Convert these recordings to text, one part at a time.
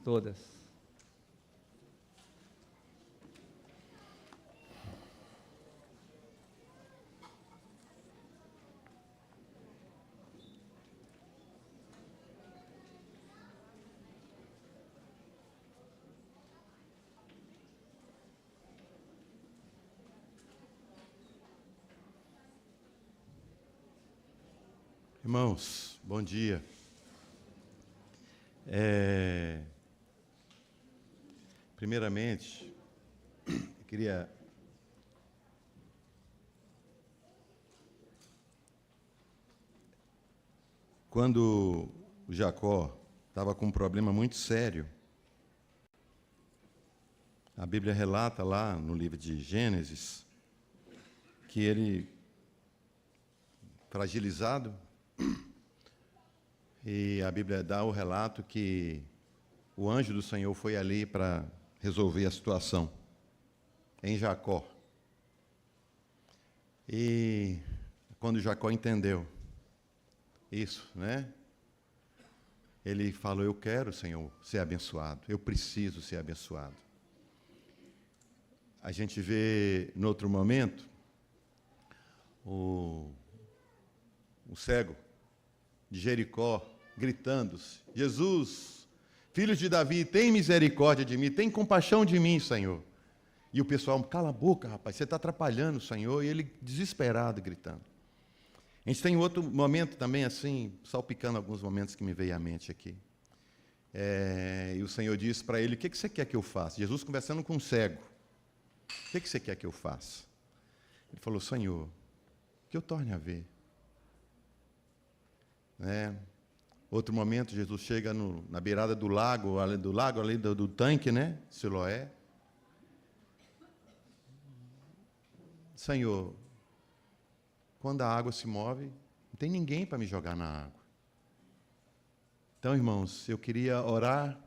todas. Irmãos, bom dia. Primeiramente, eu queria quando o Jacó estava com um problema muito sério, a Bíblia relata lá no livro de Gênesis que ele, fragilizado, e a Bíblia dá o relato que o anjo do Senhor foi ali para resolver a situação em Jacó. E quando Jacó entendeu isso, né? Ele falou: eu quero, Senhor, ser abençoado, eu preciso ser abençoado. A gente vê, no outro momento, o cego de Jericó gritando: Jesus, filho de Davi, tem misericórdia de mim, tem compaixão de mim, Senhor. E o pessoal: cala a boca, rapaz, você está atrapalhando o Senhor. E ele desesperado gritando. A gente tem outro momento também assim, salpicando alguns momentos que me veio à mente aqui. E o Senhor disse para ele: o que você quer que eu faça? Jesus conversando com um cego: o que você quer que eu faça? Ele falou: Senhor, que eu torne a ver. Outro momento, Jesus chega na beirada do lago ali do tanque, né? Siloé. Senhor, quando a água se move, não tem ninguém para me jogar na água. Então, irmãos, eu queria orar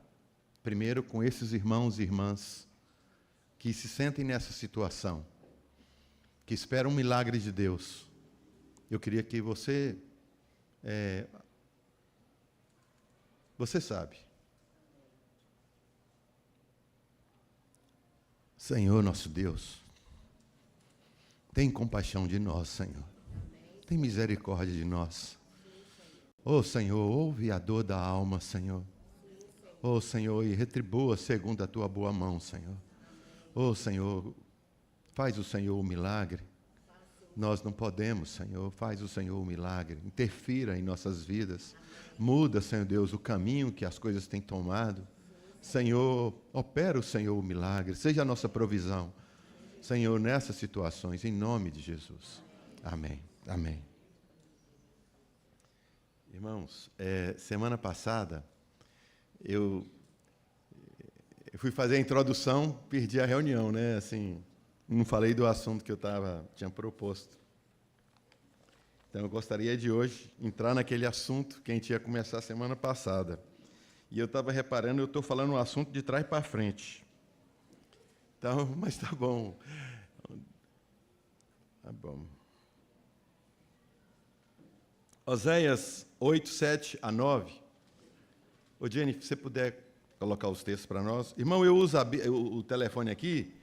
primeiro com esses irmãos e irmãs que se sentem nessa situação, que esperam um milagre de Deus. Eu queria que você sabe. Senhor nosso Deus, tem compaixão de nós, Senhor. Tem misericórdia de nós. Ó Senhor, ouve a dor da alma, Senhor. Ó Senhor, e retribua segundo a tua boa mão, Senhor. Ó Senhor, faz o Senhor o milagre. Nós não podemos, Senhor, faz o Senhor o milagre, interfira em nossas vidas, muda, Senhor Deus, o caminho que as coisas têm tomado. Senhor, opera o Senhor o milagre, seja a nossa provisão, Senhor, nessas situações, em nome de Jesus. Amém, amém. Irmãos, semana passada, eu fui fazer a introdução, perdi a reunião, né, assim... Não falei do assunto que eu tinha proposto. Então, eu gostaria de hoje entrar naquele assunto que a gente ia começar semana passada. E eu estava reparando, eu estou falando um assunto de trás para frente. Então, mas tá bom. Tá bom. Oséias 8, 7 a 9. Ô, Jenny, se você puder colocar os textos para nós. Irmão, eu uso o telefone aqui.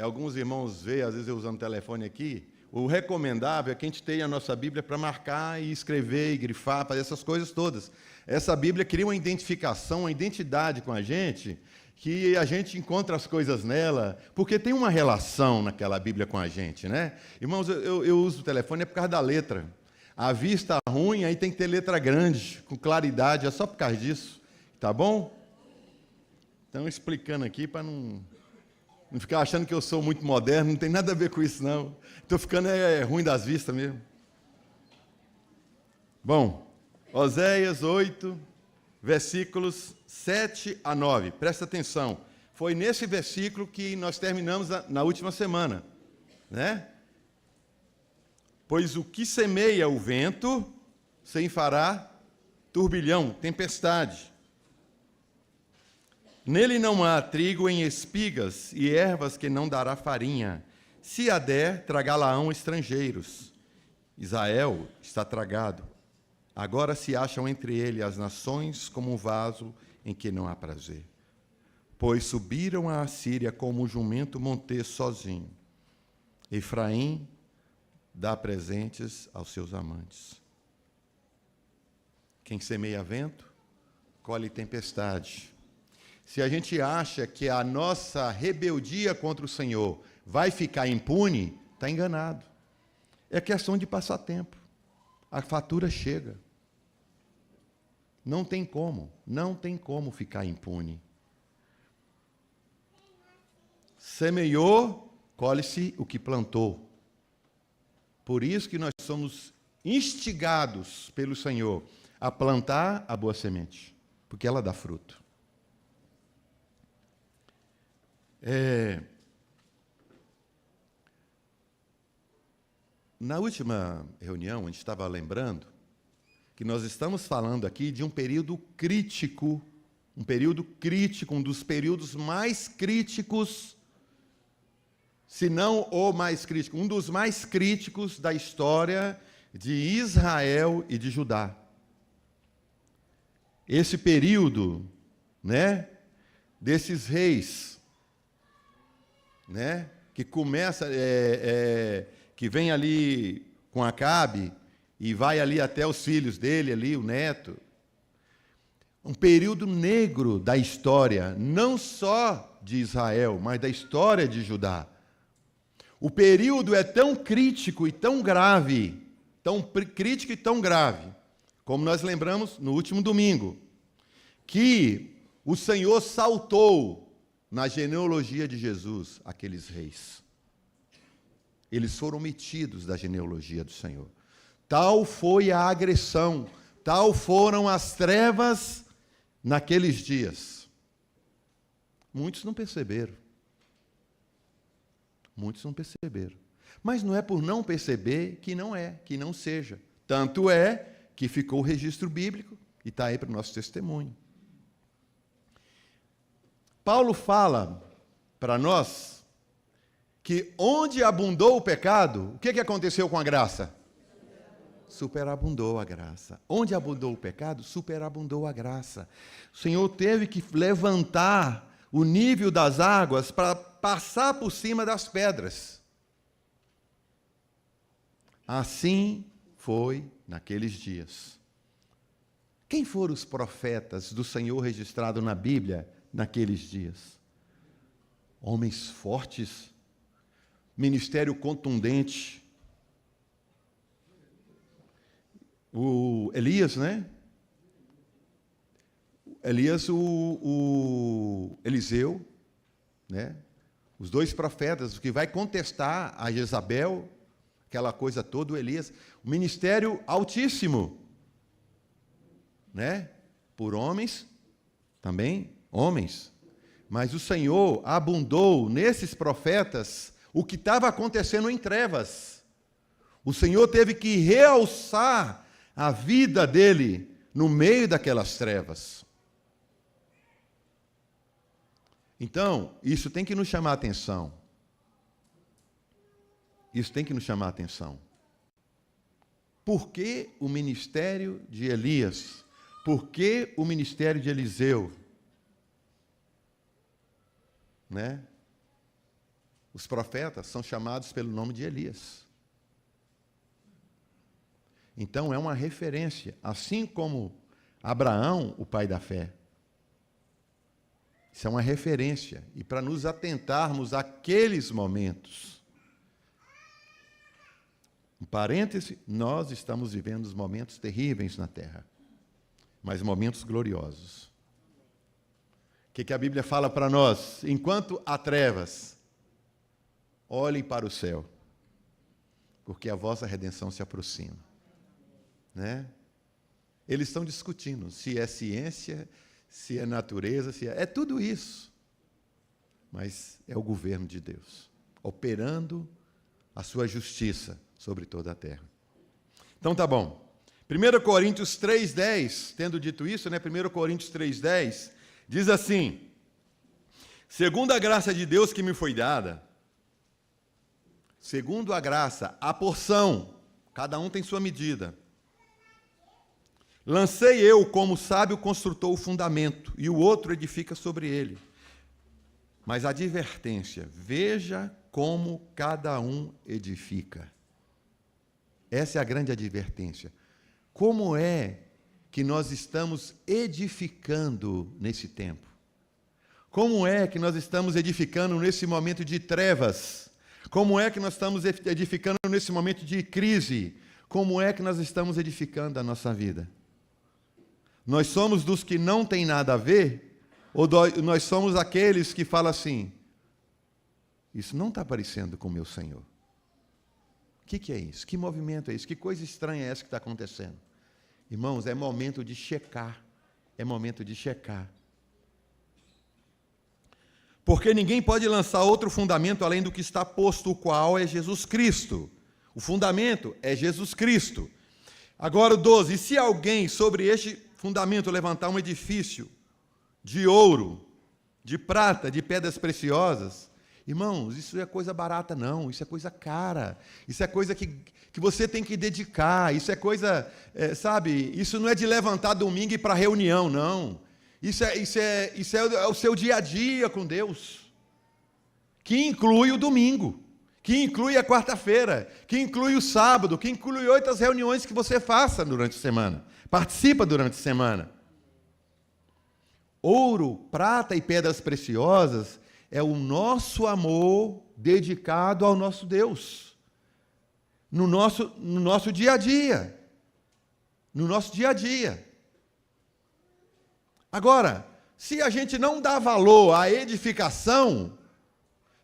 Alguns irmãos veem, às vezes eu usando o telefone aqui. O recomendável é que a gente tenha a nossa Bíblia para marcar e escrever e grifar, fazer essas coisas todas. Essa Bíblia cria uma identificação, uma identidade com a gente, que a gente encontra as coisas nela, porque tem uma relação naquela Bíblia com a gente, né? Irmãos, eu uso o telefone por causa da letra. A vista ruim, aí tem que ter letra grande, com claridade, é só por causa disso. Tá bom? Então, explicando aqui para não ficar achando que eu sou muito moderno, não tem nada a ver com isso, não. Estou ficando ruim das vistas mesmo. Bom, Oséias 8, versículos 7 a 9. Presta atenção. Foi nesse versículo que nós terminamos na última semana, né? Pois o que semeia o vento, sem fará turbilhão, tempestade. Nele não há trigo em espigas e ervas que não dará farinha. Se a der, tragá-la-ão estrangeiros. Israel está tragado. Agora se acham entre ele as nações como um vaso em que não há prazer. pois subiram a Assíria como um jumento montês sozinho. Efraim dá presentes aos seus amantes. Quem semeia vento, colhe tempestade. Se a gente acha que a nossa rebeldia contra o Senhor vai ficar impune, está enganado. É questão de passar tempo. A fatura chega. Não tem como ficar impune. Semeou, colhe-se o que plantou. Por isso que nós somos instigados pelo Senhor a plantar a boa semente, porque ela dá fruto. Na última reunião, a gente estava lembrando que nós estamos falando aqui de um período crítico, um dos períodos mais críticos, se não o mais crítico, um dos mais críticos da história de Israel e de Judá. Esse período, né, desses reis, né, que começa, que vem ali com Acabe e vai ali até os filhos dele, ali, o neto. Um período negro da história, não só de Israel, mas da história de Judá. O período é tão crítico e tão grave, como nós lembramos no último domingo, que o Senhor saltou na genealogia de Jesus aqueles reis. Eles foram omitidos da genealogia do Senhor. Tal foi a agressão, tal foram as trevas naqueles dias. Muitos não perceberam. Mas não é por não perceber que não seja. Tanto é que ficou o registro bíblico e está aí para o nosso testemunho. Paulo fala para nós que onde abundou o pecado, o que aconteceu com a graça? Superabundou a graça. Onde abundou o pecado, superabundou a graça. O Senhor teve que levantar o nível das águas para passar por cima das pedras. Assim foi naqueles dias. Quem foram os profetas do Senhor registrados na Bíblia naqueles dias? Homens fortes, ministério contundente. O Elias, né? Elias, o Eliseu, né? Os dois profetas, que vai contestar a Jezabel, aquela coisa toda, o Elias, o ministério altíssimo, né? Por homens, também homens, mas o Senhor abundou nesses profetas o que estava acontecendo em trevas. O Senhor teve que realçar a vida dele no meio daquelas trevas. Então, isso tem que nos chamar a atenção. Isso tem que nos chamar a atenção. Por que o ministério de Elias? Por que o ministério de Eliseu? Né? Os profetas são chamados pelo nome de Elias. Então, é uma referência, assim como Abraão, o pai da fé. Isso é uma referência, e para nos atentarmos àqueles momentos. Um parêntese, nós estamos vivendo momentos terríveis na Terra, mas momentos gloriosos. O que a Bíblia fala para nós? Enquanto há trevas, olhem para o céu, porque a vossa redenção se aproxima. Né? Eles estão discutindo se é ciência, se é natureza, se é tudo isso. Mas é o governo de Deus, operando a sua justiça sobre toda a terra. Então tá bom. 1 Coríntios 3,10, tendo dito isso, né? 1 Coríntios 3,10, diz assim: segundo a graça de Deus que me foi dada, segundo a graça, a porção, cada um tem sua medida. Lancei eu, como sábio construtor, o fundamento, e o outro edifica sobre ele. Mas advertência, veja como cada um edifica. Essa é a grande advertência. Como é que nós estamos edificando nesse tempo? Como é que nós estamos edificando nesse momento de trevas? Como é que nós estamos edificando nesse momento de crise? Como é que nós estamos edificando a nossa vida? Nós somos dos que não tem nada a ver? Ou nós somos aqueles que falam assim, isso não está parecendo com o meu Senhor? O que é isso? Que movimento é isso? Que coisa estranha é essa que está acontecendo? Irmãos, é momento de checar. É momento de checar. Porque ninguém pode lançar outro fundamento além do que está posto, o qual é Jesus Cristo. O fundamento é Jesus Cristo. Agora o 12, e se alguém sobre este fundamento levantar um edifício de ouro, de prata, de pedras preciosas, irmãos, isso é coisa barata não, isso é coisa cara, isso é coisa que você tem que dedicar, isso é coisa, sabe, isso não é de levantar domingo e ir para reunião, não. Isso é o seu dia a dia com Deus, que inclui o domingo, que inclui a quarta-feira, que inclui o sábado, que inclui outras reuniões que você faça durante a semana, participa durante a semana. Ouro, prata e pedras preciosas é o nosso amor dedicado ao nosso Deus, no nosso dia a dia, no nosso dia a dia. Agora, se a gente não dá valor à edificação,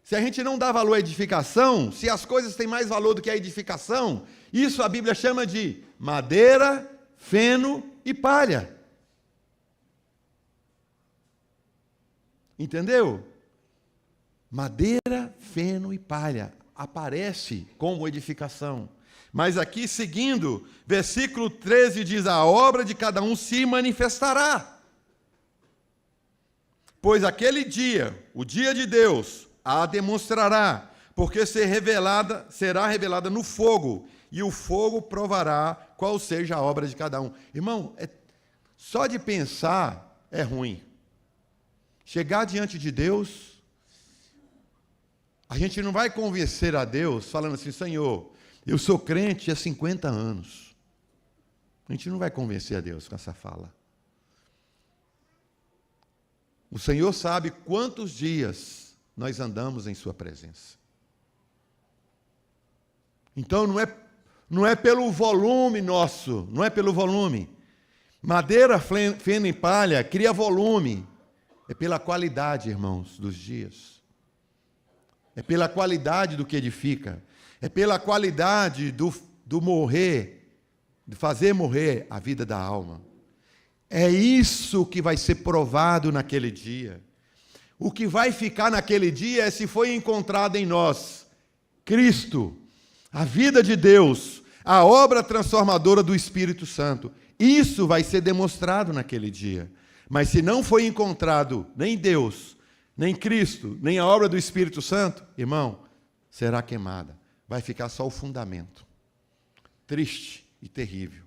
se a gente não dá valor à edificação, se as coisas têm mais valor do que a edificação, isso a Bíblia chama de madeira, feno e palha. Entendeu? Madeira, feno e palha aparece como edificação. Mas aqui, seguindo, versículo 13 diz, a obra de cada um se manifestará. Pois aquele dia, o dia de Deus, a demonstrará, porque será revelada no fogo, e o fogo provará qual seja a obra de cada um. Irmão, só de pensar é ruim. Chegar diante de Deus, a gente não vai convencer a Deus falando assim, Senhor, eu sou crente há 50 anos. A gente não vai convencer a Deus com essa fala. O Senhor sabe quantos dias nós andamos em sua presença. Então não é pelo volume nosso, não é pelo volume. Madeira, feno e palha cria volume. É pela qualidade, irmãos, dos dias. É pela qualidade do que edifica. É pela qualidade do morrer, de fazer morrer a vida da alma. É isso que vai ser provado naquele dia. O que vai ficar naquele dia é se foi encontrado em nós Cristo, a vida de Deus, a obra transformadora do Espírito Santo. Isso vai ser demonstrado naquele dia. Mas se não foi encontrado nem Deus, nem Cristo, nem a obra do Espírito Santo, irmão, será queimada. Vai ficar só o fundamento. Triste e terrível.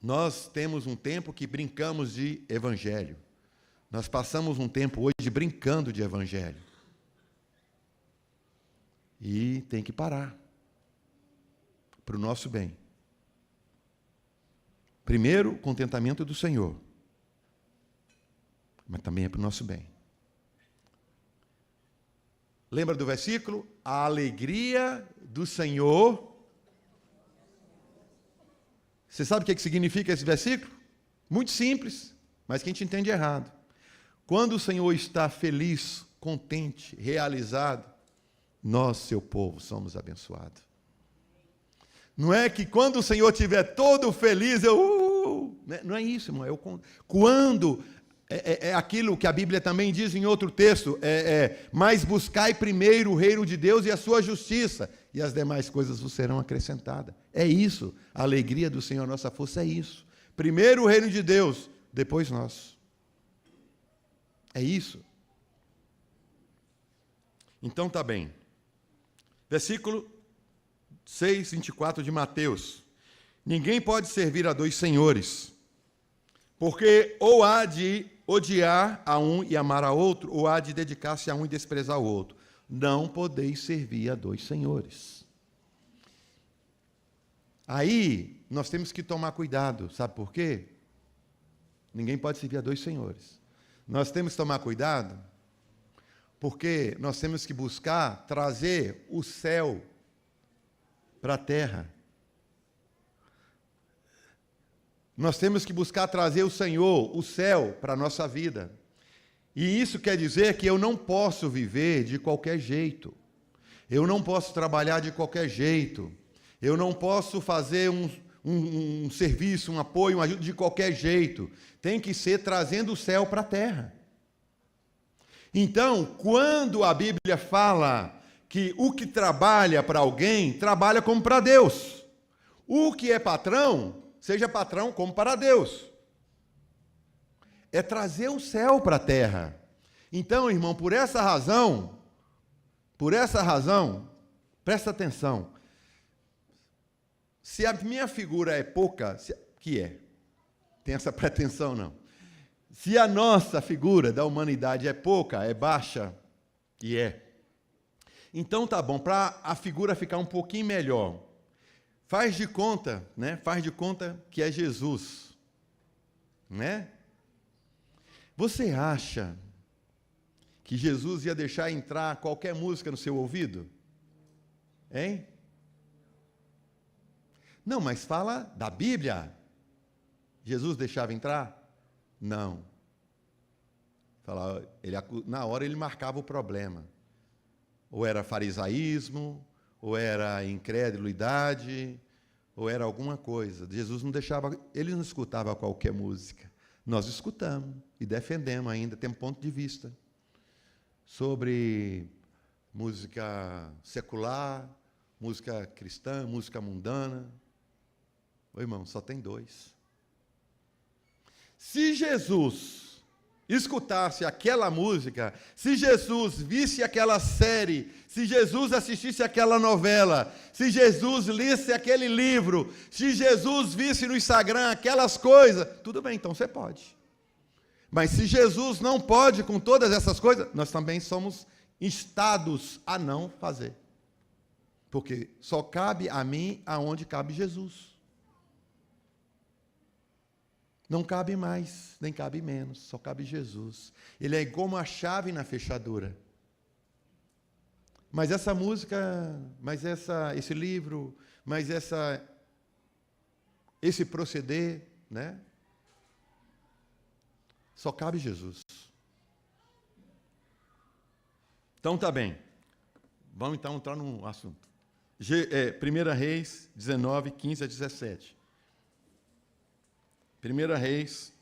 Nós temos um tempo que brincamos de evangelho. Nós passamos um tempo hoje brincando de evangelho. E tem que parar. Para o nosso bem. Primeiro, o contentamento do Senhor. Mas também é para o nosso bem. Lembra do versículo? A alegria do Senhor. Você sabe o que significa esse versículo? Muito simples, mas que a gente entende errado. Quando o Senhor está feliz, contente, realizado, nós, seu povo, somos abençoados. Não é que quando o Senhor estiver todo feliz, não é isso, irmão. Quando é aquilo que a Bíblia também diz em outro texto, mas buscai primeiro o reino de Deus e a sua justiça, e as demais coisas vos serão acrescentadas. É isso, a alegria do Senhor, a nossa força é isso. Primeiro o reino de Deus, depois nós. É isso. Então tá bem. Versículo 6, 24 de Mateus. Ninguém pode servir a dois senhores, porque ou há de odiar a um e amar a outro, ou há de dedicar-se a um e desprezar o outro? Não podeis servir a dois senhores. Aí, nós temos que tomar cuidado, sabe por quê? Ninguém pode servir a dois senhores. Nós temos que tomar cuidado, porque nós temos que buscar trazer o céu para a terra. Nós temos que buscar trazer o Senhor, o céu, para a nossa vida. E isso quer dizer que eu não posso viver de qualquer jeito. Eu não posso trabalhar de qualquer jeito. Eu não posso fazer um serviço, um apoio, uma ajuda de qualquer jeito. Tem que ser trazendo o céu para a terra. Então, quando a Bíblia fala que o que trabalha para alguém, trabalha como para Deus. O que é patrão, seja patrão como para Deus. É trazer o céu para a terra. Então, irmão, por essa razão, presta atenção. Se a minha figura é pouca, tem essa pretensão não. Se a nossa figura da humanidade é pouca, é baixa, e é. Então tá bom, para a figura ficar um pouquinho melhor, faz de conta que é Jesus, né? Você acha que Jesus ia deixar entrar qualquer música no seu ouvido? Hein? Não, mas fala da Bíblia. Jesus deixava entrar? Não. Na hora ele marcava o problema. Ou era farisaísmo, ou era incredulidade, ou era alguma coisa. Jesus não deixava, ele não escutava qualquer música. Nós escutamos e defendemos ainda, temos ponto de vista sobre música secular, música cristã, música mundana. Ô, irmão, só tem dois. Se Jesus escutasse aquela música, se Jesus visse aquela série, se Jesus assistisse aquela novela, se Jesus lesse aquele livro, se Jesus visse no Instagram aquelas coisas, tudo bem, então você pode. Mas se Jesus não pode com todas essas coisas, nós também somos instados a não fazer. Porque só cabe a mim aonde cabe Jesus. Não cabe mais, nem cabe menos, só cabe Jesus. Ele é como a chave na fechadura. Mas essa música, esse livro, esse proceder, né? Só cabe Jesus. Então tá bem. Vamos então entrar no assunto. 1 Reis 19, 15 a 17. 1 Reis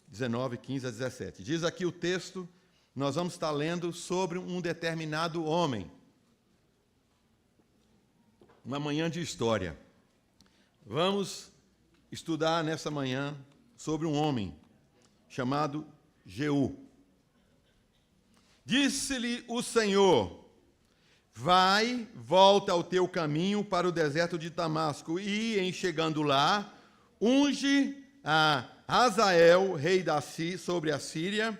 19, 15 a 17. Diz aqui o texto, nós vamos estar lendo sobre um determinado homem. Uma manhã de história. Vamos estudar nessa manhã sobre um homem chamado Jeú. Disse-lhe o Senhor: vai, volta ao teu caminho para o deserto de Damasco, e, em chegando lá, unge a Hazael, rei sobre a Síria,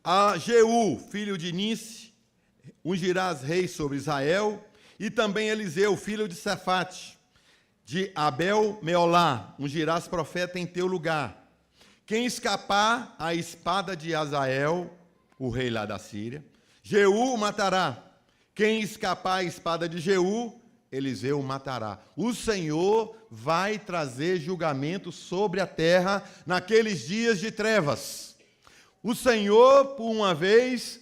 a Jeú, filho de Nice, ungirás rei sobre Israel, e também Eliseu, filho de Safate, de Abel Meolá, ungirás profeta em teu lugar. Quem escapar à espada de Hazael, o rei lá da Síria, Jeú o matará. Quem escapar à espada de Jeú, Eliseu o matará. O Senhor vai trazer julgamento sobre a terra naqueles dias de trevas. O Senhor, por uma vez,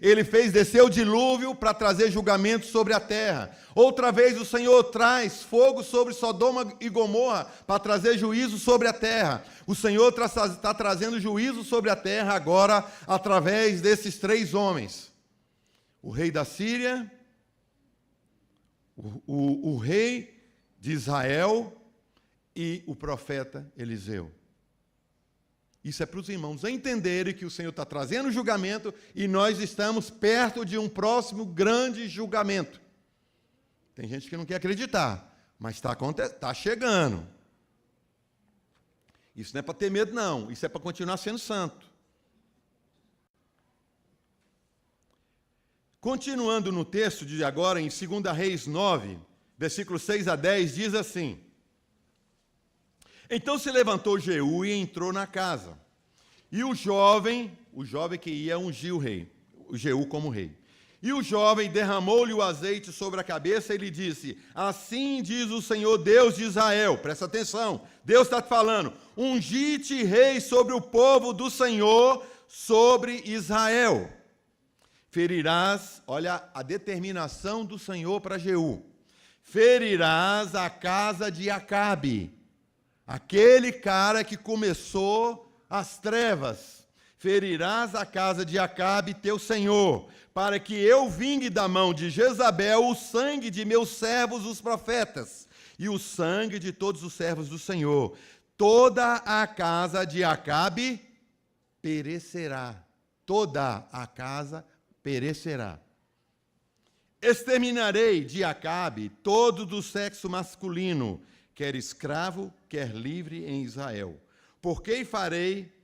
ele fez descer o dilúvio para trazer julgamento sobre a terra. Outra vez o Senhor traz fogo sobre Sodoma e Gomorra para trazer juízo sobre a terra. O Senhor está trazendo juízo sobre a terra agora através desses três homens. O rei da Síria, o rei de Israel e o profeta Eliseu. Isso é para os irmãos entenderem que o Senhor está trazendo julgamento e nós estamos perto de um próximo grande julgamento. Tem gente que não quer acreditar, mas está chegando. Isso não é para ter medo, não. Isso é para continuar sendo santo. Continuando no texto de agora, em 2 Reis 9, versículos 6 a 10, diz assim: Então se levantou Jeú e entrou na casa. E o jovem que ia ungir o rei, o Jeú como rei. E o jovem derramou-lhe o azeite sobre a cabeça e lhe disse: Assim diz o Senhor Deus de Israel. Presta atenção, Deus está te falando: Ungi-te rei sobre o povo do Senhor, sobre Israel. Ferirás, olha a determinação do Senhor para Jeú. Ferirás a casa de Acabe, aquele cara que começou as trevas. Ferirás a casa de Acabe, teu senhor, para que eu vingue da mão de Jezabel o sangue de meus servos, os profetas, e o sangue de todos os servos do Senhor. Toda a casa de Acabe perecerá. Toda a casa perecerá. Exterminarei de Acabe todo do sexo masculino, quer escravo, quer livre em Israel. Porque farei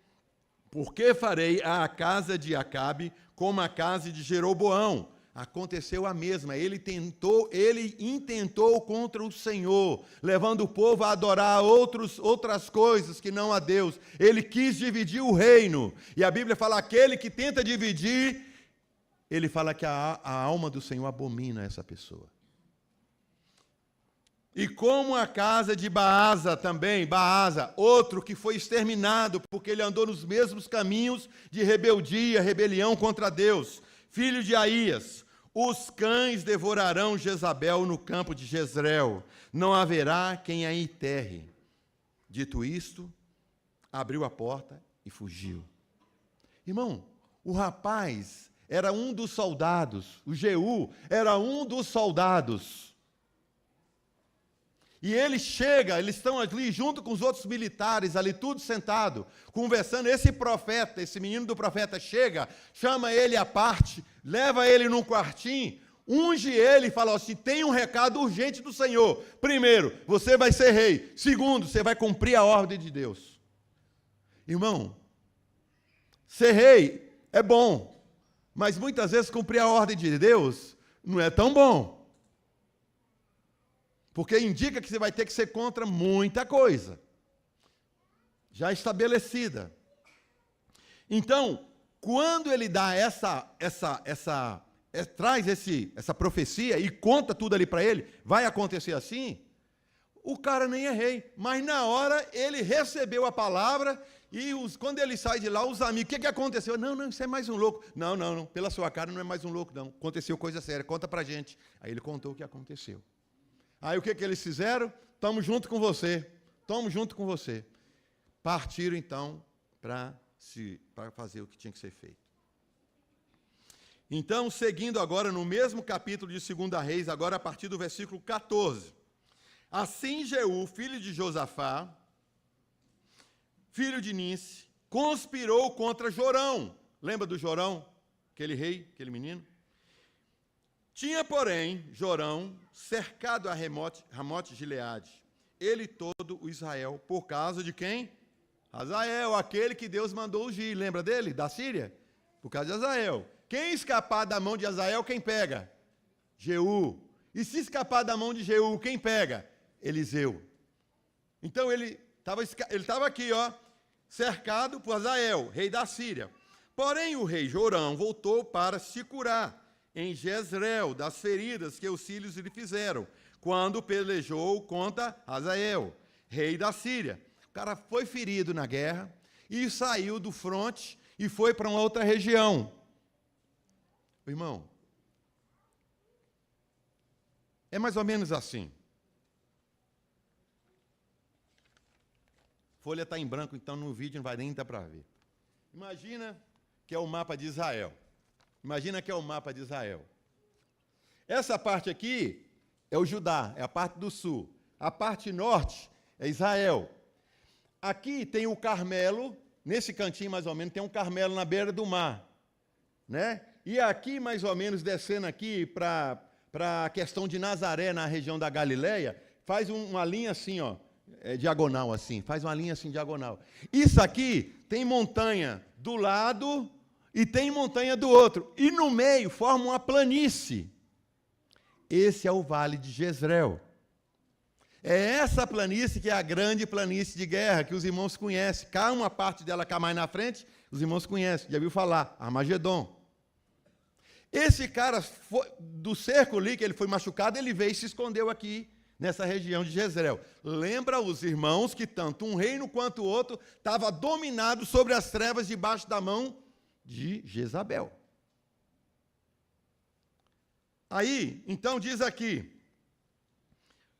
a casa de Acabe como a casa de Jeroboão. Aconteceu a mesma. Ele intentou contra o Senhor, levando o povo a adorar outras coisas que não a Deus. Ele quis dividir o reino. E a Bíblia fala: aquele que tenta dividir, ele fala que a alma do Senhor abomina essa pessoa. E como a casa de Baasa também, outro que foi exterminado, porque ele andou nos mesmos caminhos de rebelião contra Deus, filho de Aías. Os cães devorarão Jezabel no campo de Jezreel, não haverá quem a enterre. Dito isto, abriu a porta e fugiu. Irmão, o rapaz era um dos soldados, o Jeú era um dos soldados. E ele chega, eles estão ali junto com os outros militares, ali tudo sentado, conversando. Esse profeta, esse menino do profeta chega, chama ele à parte, leva ele num quartinho, unge ele e fala assim: tem um recado urgente do Senhor. Primeiro, você vai ser rei. Segundo, você vai cumprir a ordem de Deus. Irmão, ser rei é bom, mas muitas vezes cumprir a ordem de Deus não é tão bom. Porque indica que você vai ter que ser contra muita coisa já estabelecida. Então, quando ele dá traz essa profecia e conta tudo ali para ele, vai acontecer assim, o cara nem é rei. Mas na hora ele recebeu a palavra e quando ele sai de lá, os amigos: o que aconteceu? Não, isso é mais um louco. Não, pela sua cara não é mais um louco, não. Aconteceu coisa séria, conta pra gente. Aí ele contou o que aconteceu. Aí o que eles fizeram? Estamos junto com você. Partiram então para fazer o que tinha que ser feito. Então, seguindo agora no mesmo capítulo de 2 Reis, agora a partir do versículo 14. Assim Jeú, filho de Josafá, filho de Ninse, conspirou contra Jorão. Lembra do Jorão? Aquele rei, aquele menino? Tinha, porém, Jorão cercado a Ramote Gileade, ele todo o Israel, por causa de quem? Hazael, aquele que Deus mandou ungir. Lembra dele? Da Síria? Por causa de Hazael. Quem escapar da mão de Hazael, quem pega? Jeú. E se escapar da mão de Jeú, quem pega? Eliseu. Então ele estava aqui, cercado por Hazael, rei da Síria. Porém, o rei Jorão voltou para se curar em Jezreel, das feridas que os sírios lhe fizeram, quando pelejou contra Hazael, rei da Síria. O cara foi ferido na guerra e saiu do fronte e foi para uma outra região. Irmão, é mais ou menos assim. A folha está em branco, então no vídeo não vai nem dar para ver. Imagina que é o mapa de Israel. Essa parte aqui é o Judá, é a parte do sul. A parte norte é Israel. Aqui tem o Carmelo, nesse cantinho mais ou menos, tem um Carmelo na beira do mar, né? E aqui, mais ou menos, descendo aqui para a questão de Nazaré, na região da Galileia, faz uma linha assim, diagonal assim, faz uma linha assim diagonal. Isso aqui tem montanha do lado e tem montanha do outro. E no meio forma uma planície. Esse é o Vale de Jezreel. É essa planície que é a grande planície de guerra, que os irmãos conhecem. Cá uma parte dela cá mais na frente, os irmãos conhecem, já viu falar, Armagedon. Esse cara, do cerco ali, que ele foi machucado, ele veio e se escondeu aqui, nessa região de Jezreel. Lembra os irmãos que tanto um reino quanto o outro estava dominado sobre as trevas debaixo da mão de Jezabel. Aí, então diz aqui,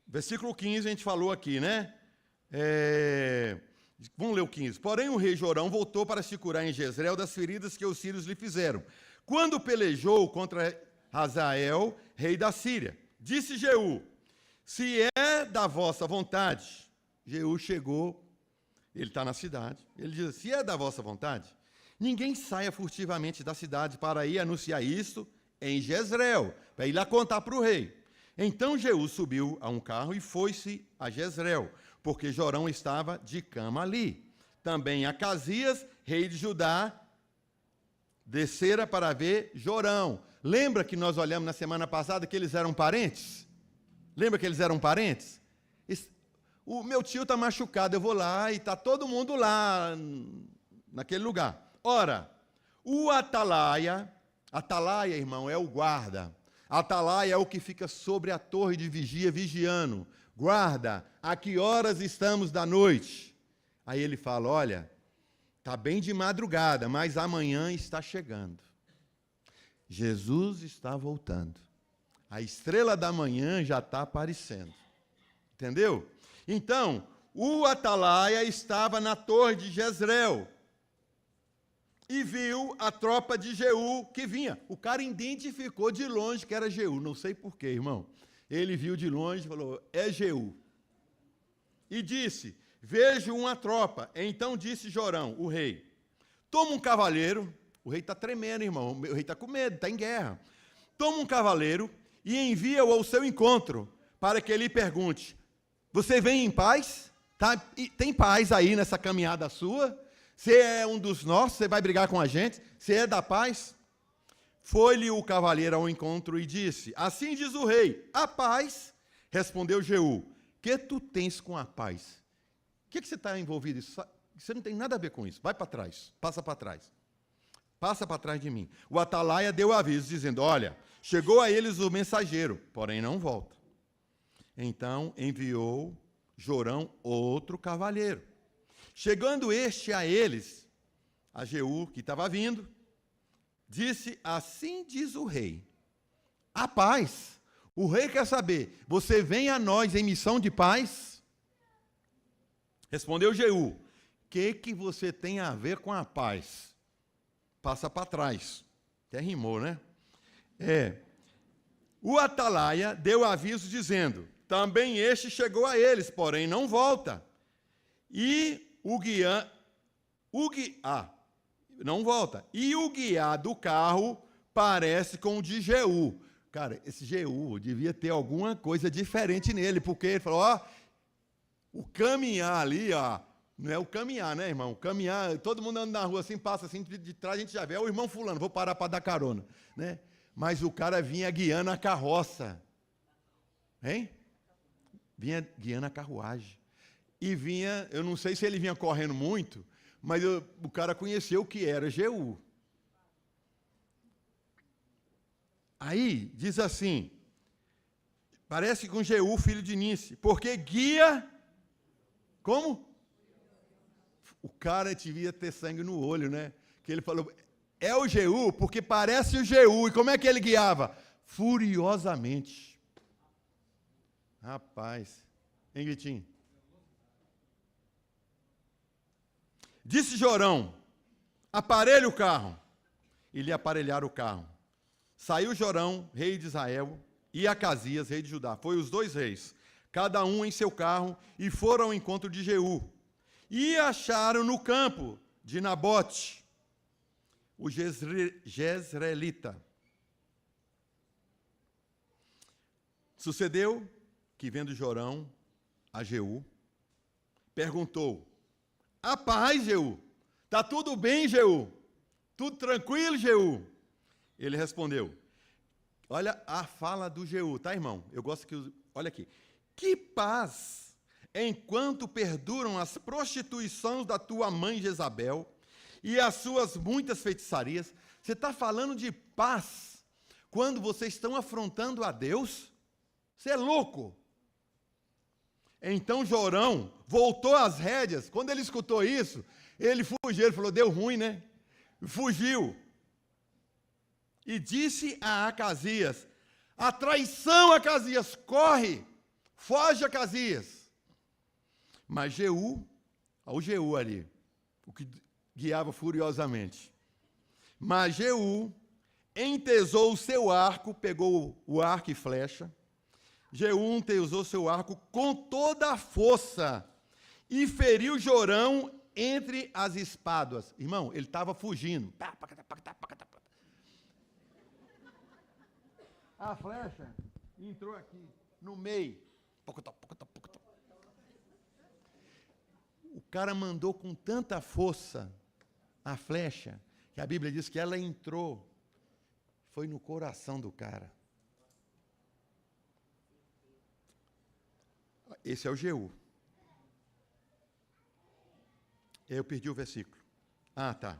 versículo 15, a gente falou aqui, né? Vamos ler o 15. Porém, o rei Jorão voltou para se curar em Jezreel das feridas que os sírios lhe fizeram. Quando pelejou contra Hazael, rei da Síria, disse Jeú, se é da vossa vontade, Jeú chegou, ele está na cidade, ele diz, se é da vossa vontade, ninguém saia furtivamente da cidade para ir anunciar isto em Jezreel, para ir lá contar para o rei. Então Jeú subiu a um carro e foi-se a Jezreel, porque Jorão estava de cama ali. Também Acasias, rei de Judá, descera para ver Jorão. Lembra que nós olhamos na semana passada que eles eram parentes? Lembra que eles eram parentes? O meu tio está machucado, eu vou lá e está todo mundo lá, naquele lugar. Ora, o atalaia, irmão, é o guarda. Atalaia é o que fica sobre a torre de vigia, vigiando. Guarda, a que horas estamos da noite? Aí ele fala, olha, está bem de madrugada, mas amanhã está chegando. Jesus está voltando. A estrela da manhã já está aparecendo. Entendeu? Então, o atalaia estava na torre de Jezreel e viu a tropa de Jeú que vinha. O cara identificou de longe que era Jeú. Não sei porquê, irmão. Ele viu de longe e falou, é Jeú. E disse, vejo uma tropa. Então disse Jorão, o rei, toma um cavaleiro. O rei está tremendo, irmão. O rei está com medo, está em guerra. Toma um cavaleiro e envia-o ao seu encontro, para que ele pergunte, você vem em paz? Tem paz aí nessa caminhada sua? Você é um dos nossos? Você vai brigar com a gente? Você é da paz? Foi-lhe o cavaleiro ao encontro e disse, assim diz o rei, a paz, respondeu Jeú, que tu tens com a paz? O que você está envolvido? Você não tem nada a ver com isso. Vai para trás, passa para trás. Passa para trás de mim. O atalaia deu aviso, dizendo, olha, chegou a eles o mensageiro, porém não volta. Então enviou Jorão outro cavaleiro. Chegando este a eles, a Jeú, que estava vindo, disse, assim diz o rei, a paz. O rei quer saber, você vem a nós em missão de paz? Respondeu Jeú, o que você tem a ver com a paz? Passa para trás. Até rimou, né? O atalaia deu aviso dizendo, também este chegou a eles, porém não volta. E não volta. E o guiar do carro parece com o de Jeú. Cara, esse Jeú devia ter alguma coisa diferente nele, porque ele falou, o caminhar ali, não é o caminhar, né, irmão? O caminhar, todo mundo anda na rua assim, passa assim, de trás a gente já vê, o irmão fulano, vou parar para dar carona, né? Mas o cara vinha guiando a carroça, hein? Vinha guiando a carruagem. E vinha, eu não sei se ele vinha correndo muito, mas o cara conheceu o que era Jeú. Aí, diz assim, parece com Jeú, filho de Nice, porque guia, como? O cara devia ter sangue no olho, né? Que ele falou, é o Jeú, porque parece o Jeú. E como é que ele guiava? Furiosamente. Rapaz. Hein, Vitinho? Disse Jorão, aparelhe o carro. E lhe aparelharam o carro. Saiu Jorão, rei de Israel, e Acasias, rei de Judá. Foi os dois reis, cada um em seu carro, e foram ao encontro de Jeú. E acharam no campo de Nabote, o jezreelita. Sucedeu que, vendo Jorão a Jeú, perguntou: a paz, Jeú? Está tudo bem, Jeú? Tudo tranquilo, Jeú? Ele respondeu, olha a fala do Jeú, tá, irmão? Eu gosto que... Olha aqui. Que paz, enquanto perduram as prostituições da tua mãe Jezabel e as suas muitas feitiçarias. Você está falando de paz quando vocês estão afrontando a Deus? Você é louco. Então Jorão voltou às rédeas. Quando ele escutou isso, ele fugiu. Ele falou, deu ruim, né? Fugiu. E disse a Acasias, a traição, Acasias, corre, foge, Acasias. Mas Jeú, olha o Jeú ali, o que guiava furiosamente. Mas Jeú entesou o seu arco, pegou o arco e flecha. Jeú entesou seu arco com toda a força e feriu Jorão entre as espadas. Irmão, ele estava fugindo. A flecha entrou aqui, no meio. O cara mandou com tanta força a flecha, que a Bíblia diz que ela entrou, foi no coração do cara. Esse é o Jeú. Eu perdi o versículo. Ah, tá.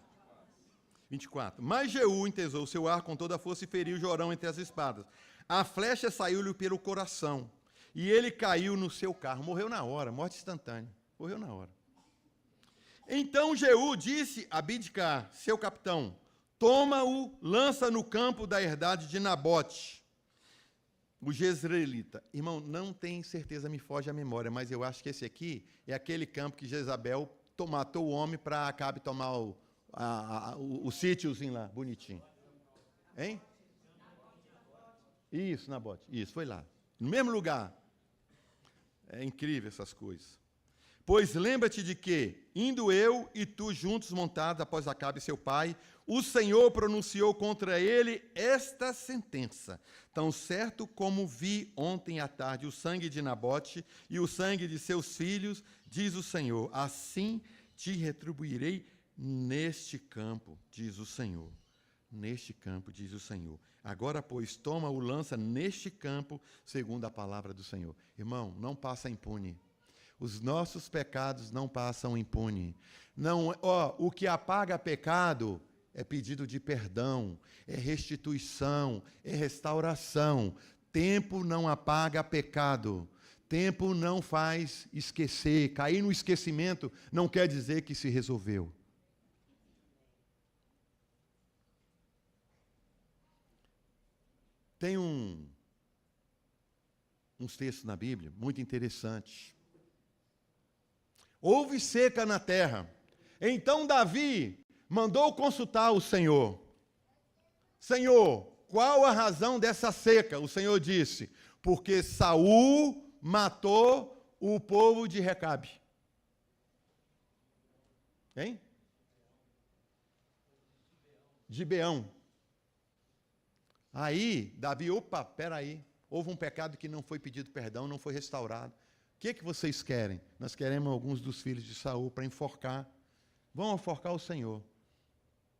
24. Mas Jeú entesou seu arco com toda a força e feriu Jorão entre as espadas. A flecha saiu-lhe pelo coração, e ele caiu no seu carro. Morreu na hora, morte instantânea. Morreu na hora. Então Jeú disse a Bidcar, seu capitão, toma-o, lança no campo da herdade de Nabote, o jezreelita. Irmão, não tenho certeza, me foge a memória, mas eu acho que esse aqui é aquele campo que Jezabel matou o homem para Acabe tomar o sítiozinho lá, bonitinho. Hein? Isso, Nabote. Isso, foi lá. No mesmo lugar. É incrível essas coisas. Pois lembra-te de que, indo eu e tu juntos montados após Acabe seu pai, o Senhor pronunciou contra ele esta sentença. Tão certo como vi ontem à tarde o sangue de Nabote e o sangue de seus filhos, diz o Senhor, assim te retribuirei neste campo, diz o Senhor. Neste campo, diz o Senhor. Agora, pois, toma o lança neste campo, segundo a palavra do Senhor. Irmão, não passa impune. Os nossos pecados não passam impune. Não, o que apaga pecado é pedido de perdão, é restituição, é restauração. Tempo não apaga pecado. Tempo não faz esquecer. Cair no esquecimento não quer dizer que se resolveu. Tem uns textos na Bíblia muito interessantes. Houve seca na terra. Então Davi mandou consultar o Senhor. Senhor, qual a razão dessa seca? O Senhor disse, porque Saul matou o povo de Recabe. Hein? Gibeão. Aí, Davi, opa, peraí, houve um pecado que não foi pedido perdão, não foi restaurado. O que vocês querem? Nós queremos alguns dos filhos de Saul para enforcar. Vão enforcar o Senhor.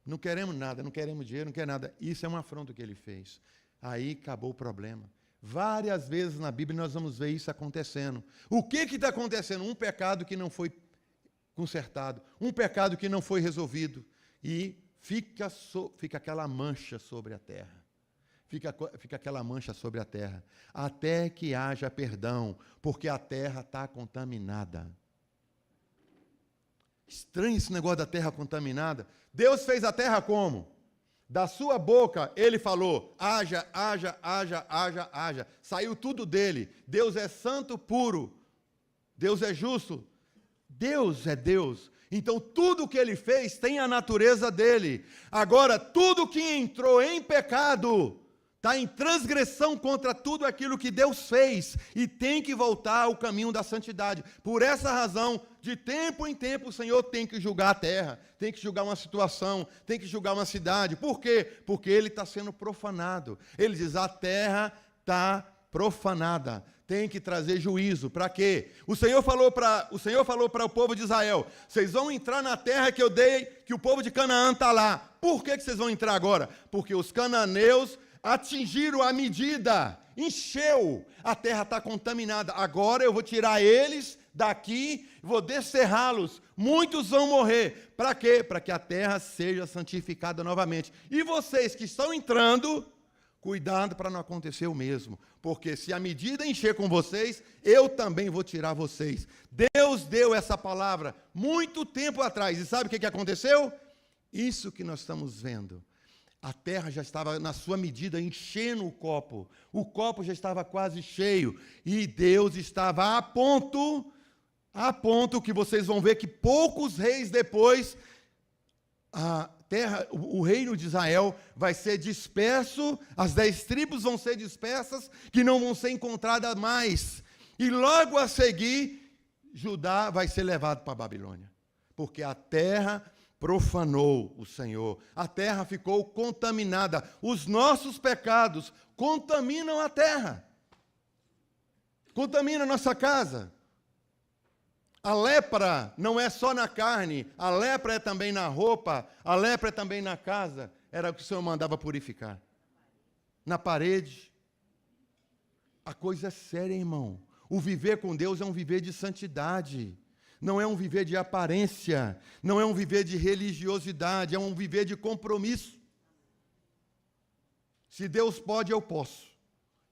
Não queremos nada, não queremos dinheiro, não queremos nada. Isso é uma afronta que ele fez. Aí acabou o problema. Várias vezes na Bíblia nós vamos ver isso acontecendo. O que está acontecendo? Um pecado que não foi consertado, um pecado que não foi resolvido. E fica aquela mancha sobre a terra. Fica aquela mancha sobre a terra, até que haja perdão, porque a terra está contaminada. Estranho esse negócio da terra contaminada. Deus fez a terra como? Da sua boca, ele falou, haja, haja, haja, haja, haja. Saiu tudo dele. Deus é santo, puro. Deus é justo. Deus é Deus. Então, tudo que ele fez tem a natureza dele. Agora, tudo que entrou em pecado está em transgressão contra tudo aquilo que Deus fez e tem que voltar ao caminho da santidade. Por essa razão, de tempo em tempo, o Senhor tem que julgar a terra, tem que julgar uma situação, tem que julgar uma cidade. Por quê? Porque ele está sendo profanado. Ele diz, a terra está profanada, tem que trazer juízo. Para quê? O Senhor falou para o povo de Israel: vocês vão entrar na terra que eu dei, que o povo de Canaã está lá. Por que vocês vão entrar agora? Porque os cananeus atingiram a medida, encheu, a terra está contaminada. Agora eu vou tirar eles daqui, vou descerrá-los, muitos vão morrer. Para quê? Para que a terra seja santificada novamente. E vocês que estão entrando, cuidado para não acontecer o mesmo, porque se a medida encher com vocês, eu também vou tirar vocês. Deus deu essa palavra muito tempo atrás, e sabe o que aconteceu? Isso que nós estamos vendo. A terra já estava, na sua medida, enchendo o copo já estava quase cheio, e Deus estava a ponto que vocês vão ver que poucos reis depois, o reino de Israel vai ser disperso, as 10 tribos vão ser dispersas, que não vão ser encontradas mais. E logo a seguir, Judá vai ser levado para a Babilônia, porque a terra profanou o Senhor, a terra ficou contaminada. Os nossos pecados contaminam a terra, contaminam a nossa casa. A lepra não é só na carne, a lepra é também na roupa, a lepra é também na casa. Era o que o Senhor mandava purificar. Na parede. A coisa é séria, irmão. O viver com Deus é um viver de santidade. Não é um viver de aparência. Não é um viver de religiosidade. É um viver de compromisso. Se Deus pode, eu posso.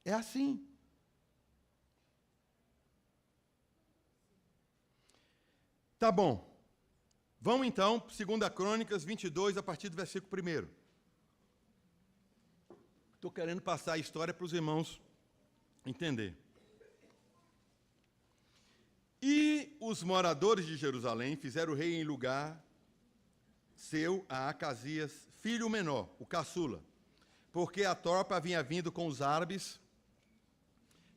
É assim. Tá bom. Vamos então, 2 Crônicas 22, a partir do versículo 1. Estou querendo passar a história para os irmãos entender. E os moradores de Jerusalém fizeram o rei em lugar seu a Acasias, filho menor, o caçula, porque a tropa vinha vindo com os árabes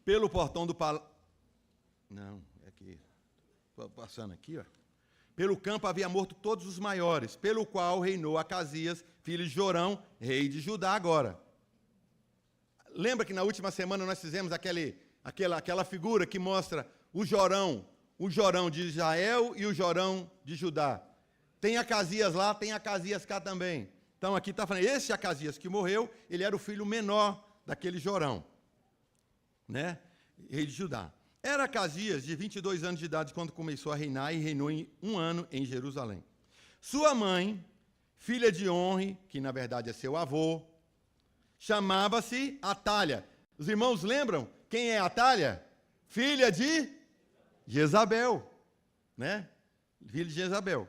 pelo portão do palácio. Não, é aqui. Estou passando aqui, ó. Pelo campo havia morto todos os maiores, pelo qual reinou Acasias, filho de Jorão, rei de Judá agora. Lembra que na última semana nós fizemos aquela figura que mostra o Jorão de Israel e o Jorão de Judá. Tem Acasias lá, tem Acasias cá também. Então aqui está falando, esse Acasias que morreu, ele era o filho menor daquele Jorão, né? Rei de Judá. Era Acasias, de 22 anos de idade, quando começou a reinar, e reinou em 1 ano em Jerusalém. Sua mãe, filha de Onre, que na verdade é seu avô, chamava-se Atália. Os irmãos lembram quem é Atália? Filha de Jezabel, né? Filha de Jezabel.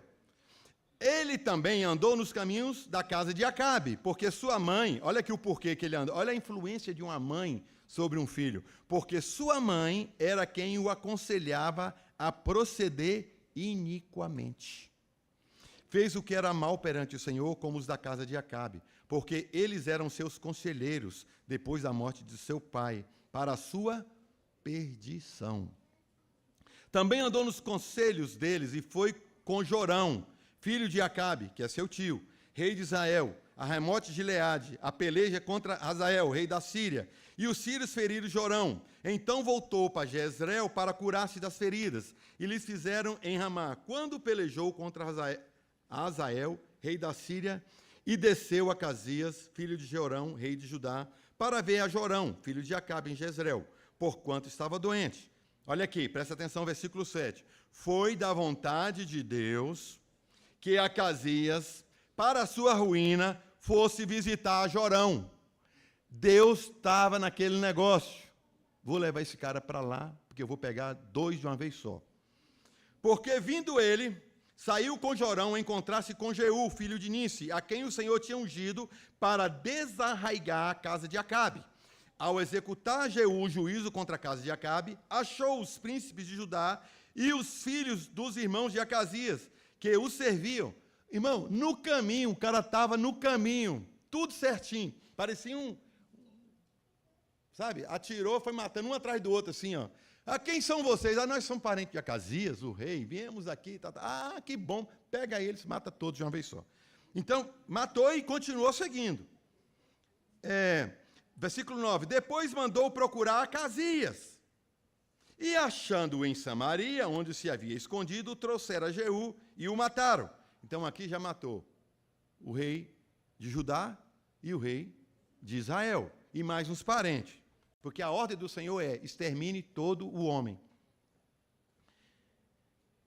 Ele também andou nos caminhos da casa de Acabe, porque sua mãe, olha aqui o porquê que ele andou, olha a influência de uma mãe sobre um filho, porque sua mãe era quem o aconselhava a proceder iniquamente. Fez o que era mal perante o Senhor, como os da casa de Acabe, porque eles eram seus conselheiros, depois da morte de seu pai, para a sua perdição. Também andou nos conselhos deles e foi com Jorão, filho de Acabe, que é seu tio, rei de Israel, a Ramote de Gileade, a peleja contra Hazael, rei da Síria, e os sírios feriram Jorão. Então voltou para Jezreel para curar-se das feridas, e lhes fizeram em Ramá, quando pelejou contra Hazael, rei da Síria, e desceu Acasias, filho de Jorão, rei de Judá, para ver a Jorão, filho de Acabe, em Jezreel, porquanto estava doente. Olha aqui, presta atenção, versículo 7. Foi da vontade de Deus que Acasias, para a sua ruína, fosse visitar Jorão. Deus estava naquele negócio. Vou levar esse cara para lá, porque eu vou pegar 2 de uma vez só. Porque vindo ele, saiu com Jorão a encontrar-se com Jeú, filho de Nice, a quem o Senhor tinha ungido para desarraigar a casa de Acabe. Ao executar Jeú o juízo contra a casa de Acabe, achou os príncipes de Judá e os filhos dos irmãos de Acasias, que o serviam. Irmão, no caminho, o cara estava no caminho, tudo certinho, parecia sabe, atirou, foi matando um atrás do outro, assim, ó. Ah, quem são vocês? Ah, nós somos parentes de Acasias, o rei, viemos aqui, tá. Ah, que bom, pega eles, mata todos de uma vez só. Então, matou e continuou seguindo. Versículo 9. Depois mandou procurar Acasias. E achando-o em Samaria, onde se havia escondido, trouxeram a Jeú e o mataram. Então aqui já matou o rei de Judá e o rei de Israel. E mais uns parentes. Porque a ordem do Senhor é: extermine todo o homem.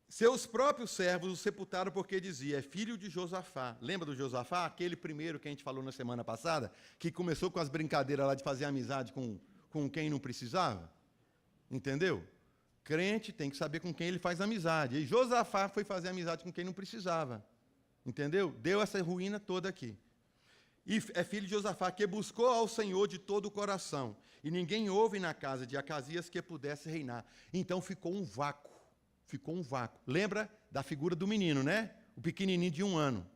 Seus próprios servos o sepultaram porque dizia: é filho de Josafá. Lembra do Josafá? Aquele primeiro que a gente falou na semana passada, que começou com as brincadeiras lá de fazer amizade com quem não precisava? Entendeu? Crente tem que saber com quem ele faz amizade. E Josafá foi fazer amizade com quem não precisava. Entendeu? Deu essa ruína toda aqui. E é filho de Josafá, que buscou ao Senhor de todo o coração. E ninguém houve na casa de Acasias que pudesse reinar. Então ficou um vácuo. Ficou um vácuo. Lembra da figura do menino, né? O pequenininho de 1 ano.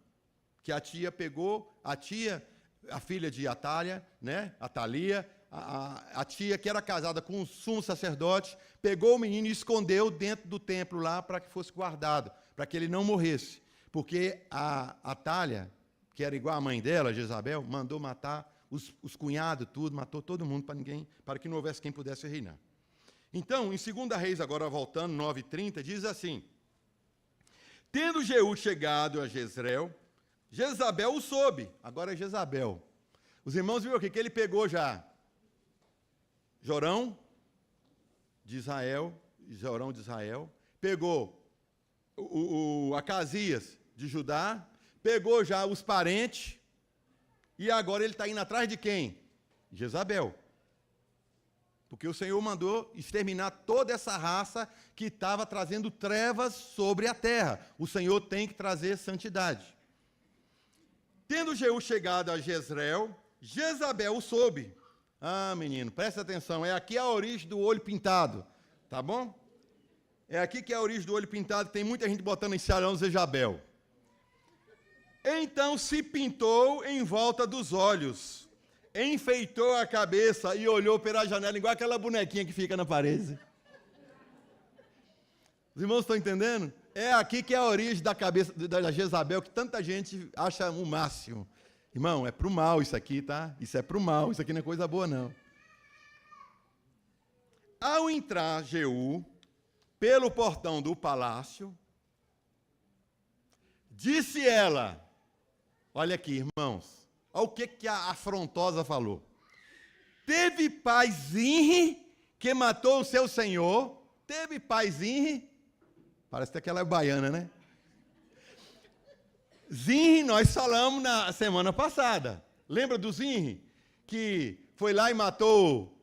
Que a tia pegou, a filha de Atália, né? Atalia, a tia que era casada com o sumo sacerdote, pegou o menino e escondeu dentro do templo lá para que fosse guardado, para que ele não morresse. Porque a Atália, que era igual a mãe dela, Jezabel, mandou matar os cunhados, tudo, matou todo mundo para que não houvesse quem pudesse reinar. Então, em 2 Reis, agora voltando, 9:30, diz assim: tendo Jeú chegado a Jezreel, Jezabel o soube. Agora é Jezabel. Os irmãos viram o quê? Que ele pegou já Jorão de Israel, pegou o Acasias de Judá, pegou já os parentes, e agora ele está indo atrás de quem? Jezabel. Porque o Senhor mandou exterminar toda essa raça que estava trazendo trevas sobre a terra. O Senhor tem que trazer santidade. Tendo Jeú chegado a Jezreel, Jezabel o soube. Ah, menino, presta atenção, é aqui a origem do olho pintado, tá bom? É aqui que é a origem do olho pintado, tem muita gente botando em Sarão Jezabel. Então se pintou em volta dos olhos, enfeitou a cabeça e olhou pela janela, igual aquela bonequinha que fica na parede. Os irmãos estão entendendo? É aqui que é a origem da cabeça da Jezabel, que tanta gente acha o máximo. Irmão, é para o mal isso aqui, tá? Isso é para o mal, isso aqui não é coisa boa, não. Ao entrar Jeú pelo portão do palácio, disse ela, olha aqui, irmãos, olha o que a afrontosa falou. Teve pai Zinri que matou o seu senhor? Teve pai Zinri? Parece que ela é baiana, né? Zinri, nós falamos na semana passada. Lembra do Zinri? Que foi lá e matou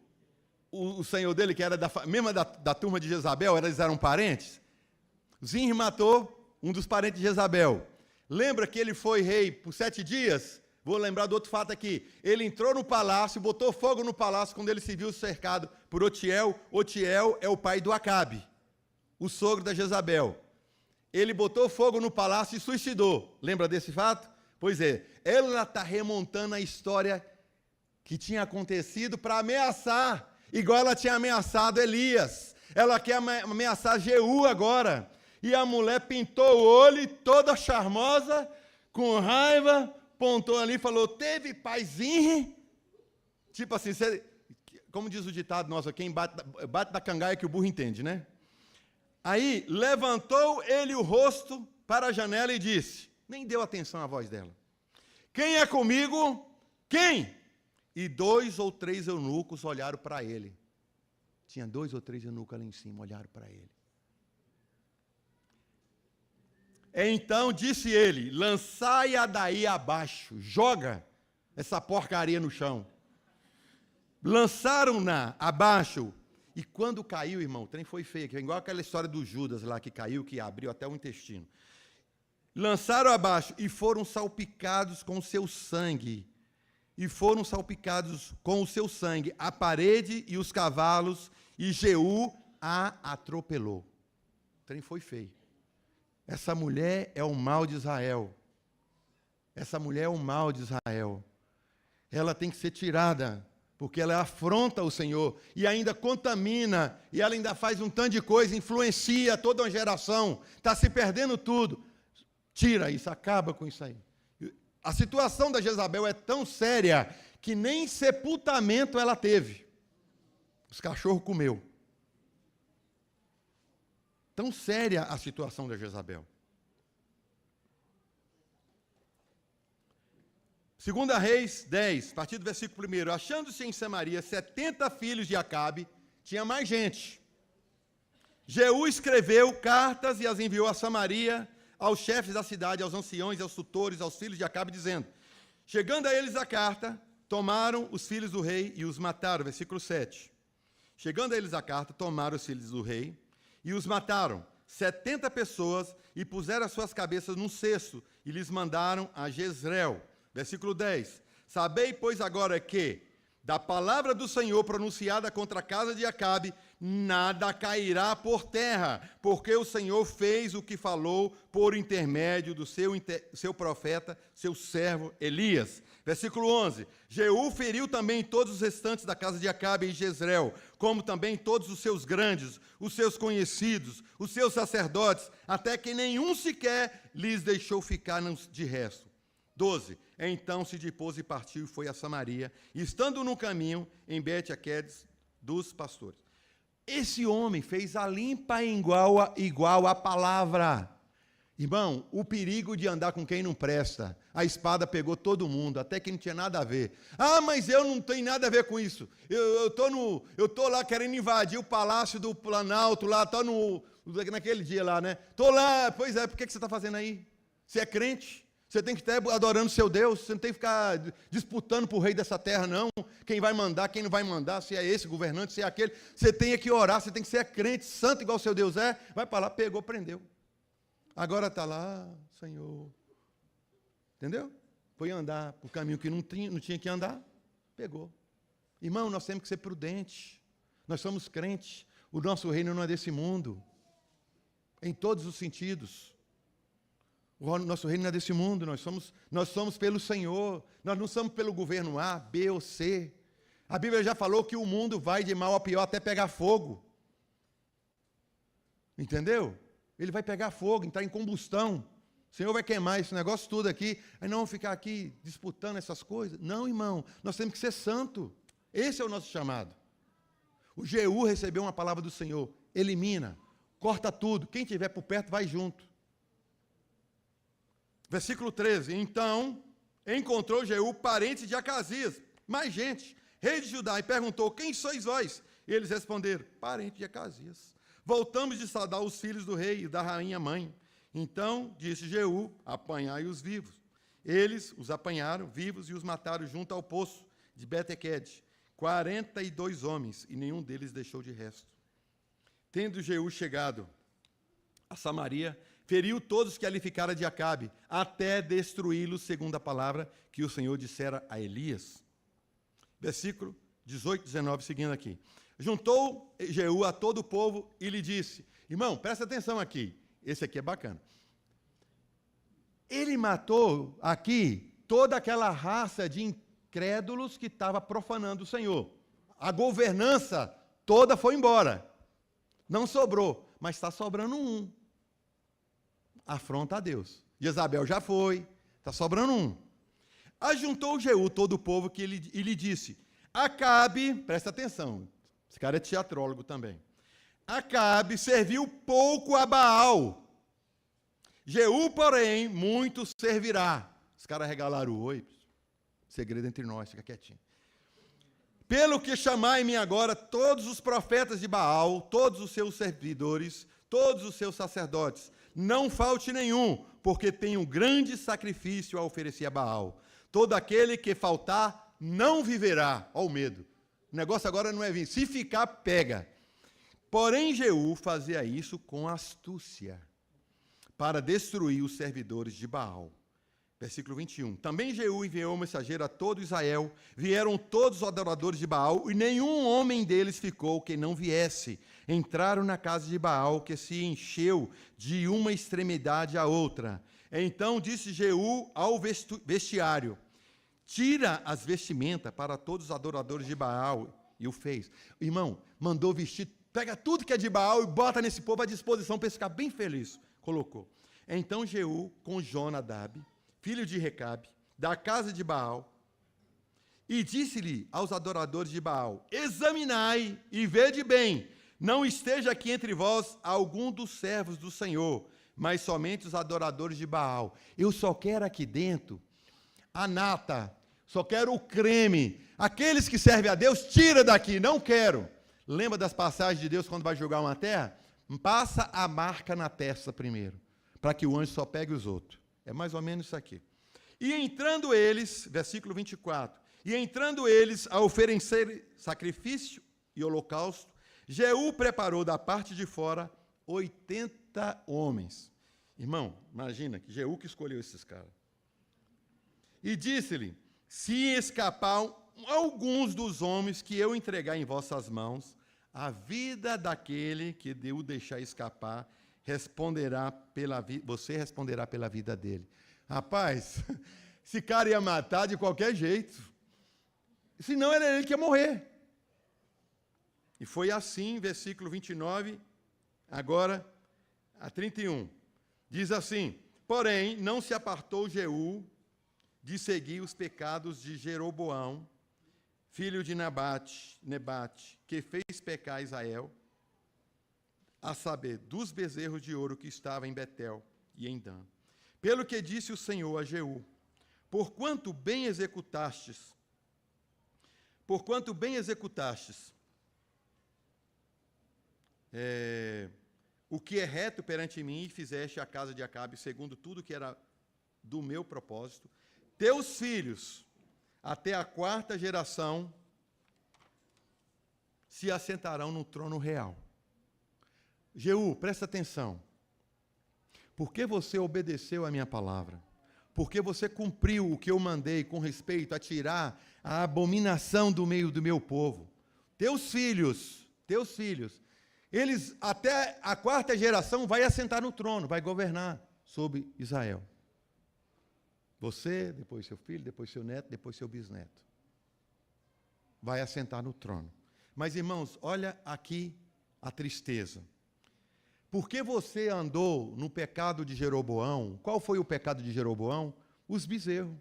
o senhor dele, que era mesmo da turma de Jezabel, eles eram parentes? Zinri matou um dos parentes de Jezabel. Lembra que ele foi rei por 7 dias? Vou lembrar do outro fato aqui. Ele entrou no palácio, botou fogo no palácio quando ele se viu cercado por Otiel. Otiel é o pai do Acabe, o sogro da Jezabel. Ele botou fogo no palácio e suicidou. Lembra desse fato? Pois é, ela está remontando a história que tinha acontecido para ameaçar, igual ela tinha ameaçado Elias. Ela quer ameaçar Jeú agora. E a mulher pintou o olho, toda charmosa, com raiva, apontou ali e falou, teve paizinho? Tipo assim, como diz o ditado nosso, quem bate da cangaia que o burro entende, né? Aí, levantou ele o rosto para a janela e disse, nem deu atenção à voz dela, quem é comigo? Quem? E 2 ou 3 eunucos olharam para ele. Tinha 2 ou 3 eunucos ali em cima, olharam para ele. Então disse ele, lançai-a daí abaixo, joga essa porcaria no chão. Lançaram-na abaixo, e quando caiu, irmão, o trem foi feio, que é igual aquela história do Judas lá, que caiu, que abriu até o intestino. Lançaram abaixo, e foram salpicados com o seu sangue, a parede e os cavalos, e Jeú a atropelou. O trem foi feio. Essa mulher é o mal de Israel. Ela tem que ser tirada, porque ela afronta o Senhor e ainda contamina, e ela ainda faz um tanto de coisa, influencia toda uma geração, está se perdendo tudo. Tira isso, acaba com isso aí. A situação da Jezabel é tão séria que nem sepultamento ela teve. Os cachorros comeu. Tão séria a situação de Jezabel. 2 Reis 10, a partir do versículo 1. Achando-se em Samaria 70 filhos de Acabe, tinha mais gente. Jeú escreveu cartas e as enviou a Samaria, aos chefes da cidade, aos anciões, aos tutores, aos filhos de Acabe, dizendo: chegando a eles a carta, tomaram os filhos do rei e os mataram. Versículo 7. Chegando a eles a carta, tomaram os filhos do rei e os mataram, 70 pessoas, e puseram as suas cabeças num cesto, e lhes mandaram a Jezreel. Versículo 10. Sabei, pois, agora que, da palavra do Senhor pronunciada contra a casa de Acabe, nada cairá por terra, porque o Senhor fez o que falou por intermédio do seu profeta, seu servo Elias. Versículo 11. Jeú feriu também todos os restantes da casa de Acabe em Jezreel, como também todos os seus grandes, os seus conhecidos, os seus sacerdotes, até que nenhum sequer lhes deixou ficar de resto. 12. Então se dispôs e partiu e foi a Samaria, e estando no caminho, em Bet-Aquedes dos pastores. Esse homem fez a limpa igual a palavra. Irmão, o perigo de andar com quem não presta. A espada pegou todo mundo, até que não tinha nada a ver. Ah, mas eu não tenho nada a ver com isso. Eu tô lá querendo invadir o Palácio do Planalto, lá, naquele dia lá, né? Tô lá, pois é, por que você está fazendo aí? Você é crente? Você tem que estar adorando seu Deus, você não tem que ficar disputando para o rei dessa terra, não. Quem vai mandar, quem não vai mandar, se é esse governante, se é aquele. Você tem que orar, você tem que ser crente, santo igual seu Deus é. Vai para lá, pegou, prendeu. Agora está lá, Senhor. Entendeu? Foi andar por caminho que não tinha que andar, pegou. Irmão, nós temos que ser prudentes. Nós somos crentes. O nosso reino não é desse mundo. Em todos os sentidos. O nosso reino não é desse mundo, nós somos pelo Senhor, nós não somos pelo governo A, B ou C. A Bíblia já falou que o mundo vai de mal a pior até pegar fogo. Entendeu? Ele vai pegar fogo, entrar em combustão. O Senhor vai queimar esse negócio tudo aqui. Aí não vamos ficar aqui disputando essas coisas. Não, irmão, nós temos que ser santo. Esse é o nosso chamado. O Jeú recebeu uma palavra do Senhor. Elimina, corta tudo. Quem estiver por perto vai junto. Versículo 13. Então encontrou Jeú parentes de Acasias, mais gente, rei de Judá, e perguntou: quem sois vós? E eles responderam: parente de Acasias. Voltamos de saudar os filhos do rei e da rainha mãe. Então disse Jeú: apanhai-os vivos. Eles os apanharam vivos e os mataram junto ao poço de Bet-Aquede, 42 homens, e nenhum deles deixou de resto. Tendo Jeú chegado a Samaria, feriu todos que ali ficaram de Acabe, até destruí-los, segundo a palavra que o Senhor dissera a Elias. Versículo 18, 19, seguindo aqui. Juntou Jeú a todo o povo e lhe disse: irmão, presta atenção aqui, esse aqui é bacana. Ele matou aqui toda aquela raça de incrédulos que estava profanando o Senhor. A governança toda foi embora. Não sobrou, mas está sobrando um. Afronta a Deus. Jezabel já foi, está sobrando um. Ajuntou Jeú todo o povo e lhe disse: Acabe, presta atenção, esse cara é teatrólogo também. Acabe serviu pouco a Baal. Jeú, porém, muito servirá. Os caras regalaram o oi. Segredo entre nós, fica quietinho. Pelo que chamai-me agora todos os profetas de Baal, todos os seus servidores, todos os seus sacerdotes. Não falte nenhum, porque tenho grande sacrifício a oferecer a Baal. Todo aquele que faltar, não viverá. Olha o medo. O negócio agora não é vir. Se ficar, pega. Porém, Jeú fazia isso com astúcia, para destruir os servidores de Baal. Versículo 21. Também Jeú enviou um mensageiro a todo Israel. Vieram todos os adoradores de Baal, e nenhum homem deles ficou que não viesse. Entraram na casa de Baal, que se encheu de uma extremidade à outra. Então disse Jeú ao vestiário: tira as vestimentas para todos os adoradores de Baal. E o fez. Irmão, mandou vestir, pega tudo que é de Baal e bota nesse povo à disposição para ele ficar bem feliz. Colocou. Então Jeú, com Jonadab, filho de Recabe, da casa de Baal, E disse-lhe aos adoradores de Baal: examinai e vede bem, não esteja aqui entre vós algum dos servos do Senhor, mas somente os adoradores de Baal. Eu só quero aqui dentro a nata, só quero o creme. Aqueles que servem a Deus, tira daqui, não quero. Lembra das passagens de Deus quando vai julgar uma terra? Passa a marca na testa primeiro, para que o anjo só pegue os outros. É mais ou menos isso aqui. E entrando eles, versículo 24, e entrando eles a oferecer sacrifício e holocausto, Jeú preparou da parte de fora 80 homens. Irmão, imagina que Jeú que escolheu esses caras. E disse-lhe: se escapar alguns dos homens que eu entregar em vossas mãos, a vida daquele que o deixar escapar, você responderá pela vida dele. Rapaz, esse cara ia matar de qualquer jeito. Senão era ele que ia morrer. E foi assim, versículo 29, agora a 31. Diz assim: porém, não se apartou Jeú de seguir os pecados de Jeroboão, filho de Nebate, que fez pecar Israel, a saber, dos bezerros de ouro que estavam em Betel e em Dan. Pelo que disse o Senhor a Jeú: porquanto bem executastes o que é reto perante mim, e fizeste a casa de Acabe segundo tudo que era do meu propósito, teus filhos, até a 4ª geração, se assentarão no trono real. Jeú, presta atenção. Porque você obedeceu a minha palavra, porque você cumpriu o que eu mandei com respeito a tirar a abominação do meio do meu povo. Teus filhos, eles até a 4ª geração vai assentar no trono, vai governar sobre Israel. Você, depois seu filho, depois seu neto, depois seu bisneto. Vai assentar no trono. Mas, irmãos, olha aqui a tristeza. Porque você andou no pecado de Jeroboão? Qual foi o pecado de Jeroboão? Os bezerros.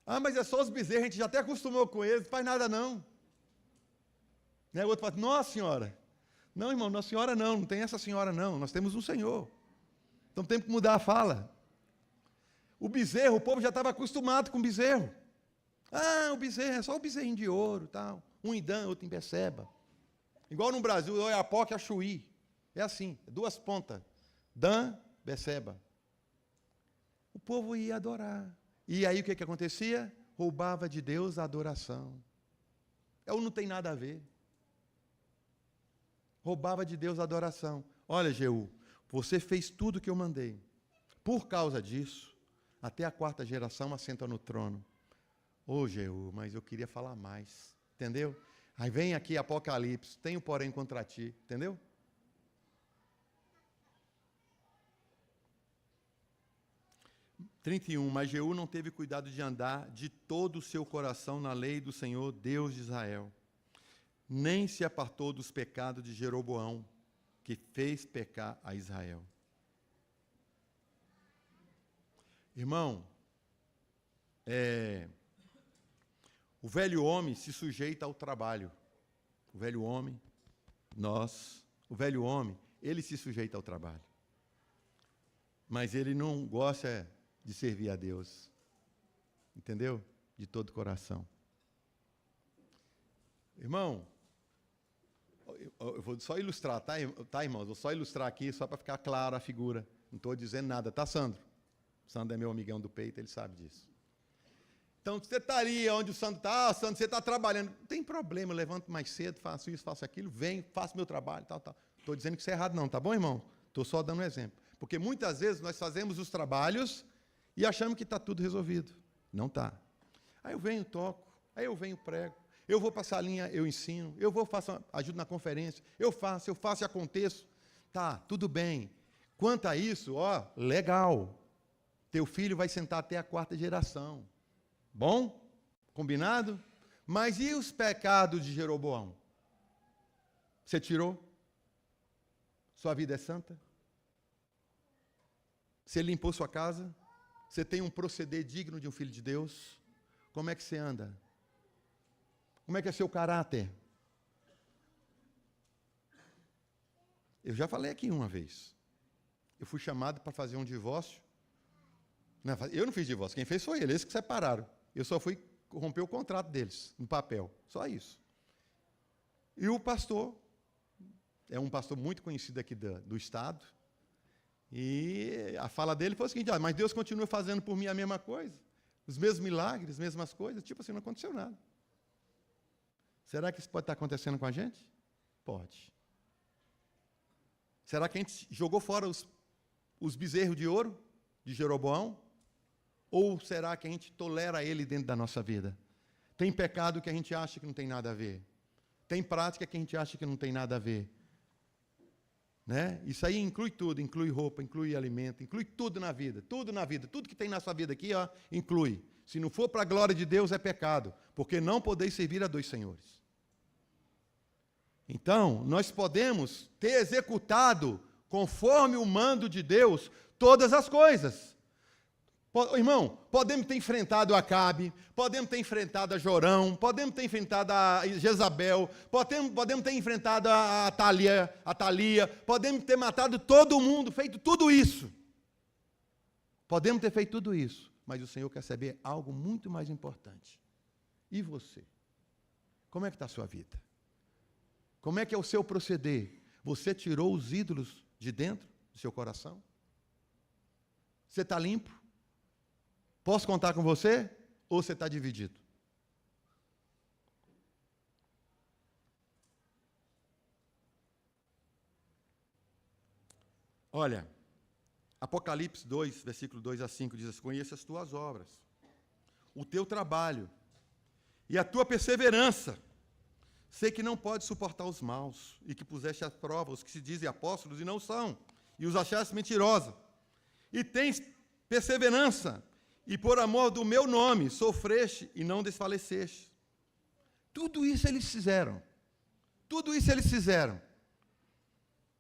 Ah, mas é só os bezerros, a gente já até acostumou com eles, não faz nada não. Né? O outro fala: nossa senhora. Não, irmão, nossa senhora não tem essa senhora não, nós temos um Senhor. Então temos que mudar a fala. O bezerro, o povo já estava acostumado com o bezerro. Ah, o bezerro, é só o bezerrinho de ouro, tal. Um em Dan, outro em Beceba. Igual no Brasil, o Oiapoque e a Chuí. É assim, 2 pontas. Dan, Beceba. O povo ia adorar. E aí o que acontecia? Roubava de Deus a adoração. Não tem nada a ver. Roubava de Deus a adoração. Olha, Jeú, você fez tudo o que eu mandei. Por causa disso, até a 4ª geração assenta no trono. Ô, Jeú, mas eu queria falar mais. Entendeu? Aí vem aqui Apocalipse, tenho porém contra ti. Entendeu? Mas Jeú não teve cuidado de andar de todo o seu coração na lei do Senhor, Deus de Israel, nem se apartou dos pecados de Jeroboão, que fez pecar a Israel. Irmão, o velho homem se sujeita ao trabalho. O velho homem, o velho homem, ele se sujeita ao trabalho. Mas ele não gosta de servir a Deus. Entendeu? De todo o coração. Irmão, eu vou só ilustrar, tá, irmãos? Vou só ilustrar aqui, só para ficar clara a figura. Não estou dizendo nada, tá, Sandro? O Sandro é meu amigão do peito, ele sabe disso. Então, você está ali onde o Sandro está, Sandro, você está trabalhando. Não tem problema, eu levanto mais cedo, faço isso, faço aquilo, venho, faço meu trabalho, tal. Estou dizendo que isso é errado não, tá bom, irmão? Estou só dando um exemplo. Porque muitas vezes nós fazemos os trabalhos e achamos que está tudo resolvido. Não está. Aí eu venho, toco, aí eu venho, prego, eu vou para a salinha, eu ensino, eu vou, ajudo na conferência, eu faço e aconteço. Tá, tudo bem. Quanto a isso, legal. Teu filho vai sentar até a 4ª geração. Bom? Combinado? Mas e os pecados de Jeroboão? Você tirou? Sua vida é santa? Você limpou sua casa? Você tem um proceder digno de um filho de Deus? Como é que você anda? Como é que é seu caráter? Eu já falei aqui uma vez. Eu fui chamado para fazer um divórcio. Não, eu não fiz divórcio, quem fez foi eles que separaram. Eu só fui romper o contrato deles, no papel. Só isso. E o pastor, é um pastor muito conhecido aqui do estado, e a fala dele foi o seguinte: mas Deus continua fazendo por mim a mesma coisa, os mesmos milagres, as mesmas coisas, tipo assim, não aconteceu nada. Será que isso pode estar acontecendo com a gente? Pode. Será que a gente jogou fora os bezerros de ouro de Jeroboão? Ou será que a gente tolera ele dentro da nossa vida? Tem pecado que a gente acha que não tem nada a ver. Tem prática que a gente acha que não tem nada a ver. Né? Isso aí inclui tudo, inclui roupa, inclui alimento, inclui tudo na vida, tudo que tem na sua vida aqui, ó, inclui. Se não for para a glória de Deus, é pecado, porque não podeis servir a dois senhores. Então, nós podemos ter executado, conforme o mando de Deus, todas as coisas. Irmão, podemos ter enfrentado Acabe, podemos ter enfrentado a Jorão, podemos ter enfrentado a Jezabel, podemos ter enfrentado a Thalia, podemos ter matado todo mundo, feito tudo isso. Podemos ter feito tudo isso, mas o Senhor quer saber algo muito mais importante. E você? Como é que está a sua vida? Como é que é o seu proceder? Você tirou os ídolos de dentro do seu coração? Você está limpo? Posso contar com você? Ou você está dividido? Olha, Apocalipse 2, versículo 2 a 5, diz assim: conheça as tuas obras, o teu trabalho e a tua perseverança. Sei que não pode suportar os maus, e que puseste à prova os que se dizem apóstolos e não são, e os achaste mentirosos. E tens perseverança, e por amor do meu nome sofreste e não desfaleceste. Tudo isso eles fizeram. Tudo isso eles fizeram.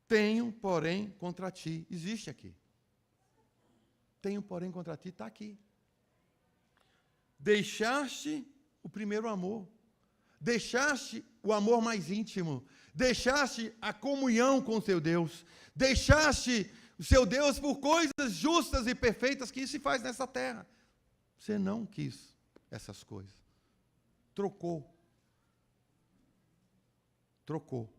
Tenho, porém, contra ti. Existe aqui. Tenho, porém, contra ti, está aqui. Deixaste o primeiro amor. Deixaste o amor mais íntimo. Deixaste a comunhão com o teu Deus. Deixaste o seu Deus por coisas justas e perfeitas que se faz nessa terra. Você não quis essas coisas. Trocou. Trocou.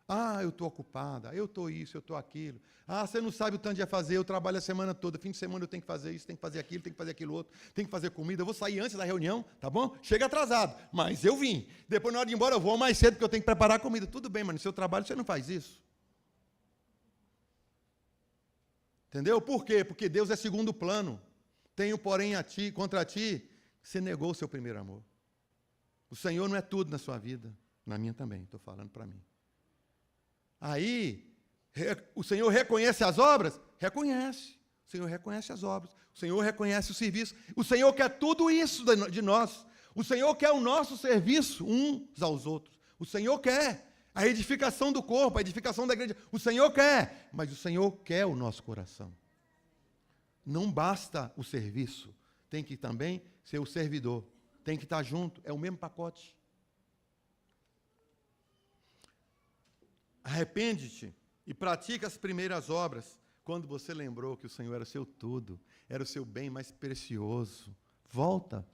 Ah, eu estou ocupada, eu estou isso, eu estou aquilo. Ah, você não sabe o tanto de fazer, eu trabalho a semana toda, fim de semana eu tenho que fazer isso, tenho que fazer aquilo, tenho que fazer aquilo outro, tenho que fazer comida, eu vou sair antes da reunião, tá bom? Chega atrasado, mas eu vim. Depois, na hora de ir embora, eu vou mais cedo, porque eu tenho que preparar a comida. Tudo bem, mas no seu trabalho você não faz isso. Entendeu? Por quê? Porque Deus é segundo plano. Tenho, porém, contra ti, você negou o seu primeiro amor. O Senhor não é tudo na sua vida, na minha também, estou falando para mim. Aí, o Senhor reconhece as obras? Reconhece. O Senhor reconhece as obras. O Senhor reconhece o serviço. O Senhor quer tudo isso de nós. O Senhor quer o nosso serviço uns aos outros. O Senhor quer a edificação do corpo, a edificação da igreja. O Senhor quer, mas o Senhor quer o nosso coração. Não basta o serviço, tem que também ser o servidor. Tem que estar junto, é o mesmo pacote. Arrepende-te e pratica as primeiras obras, quando você lembrou que o Senhor era o seu tudo, era o seu bem mais precioso. Volta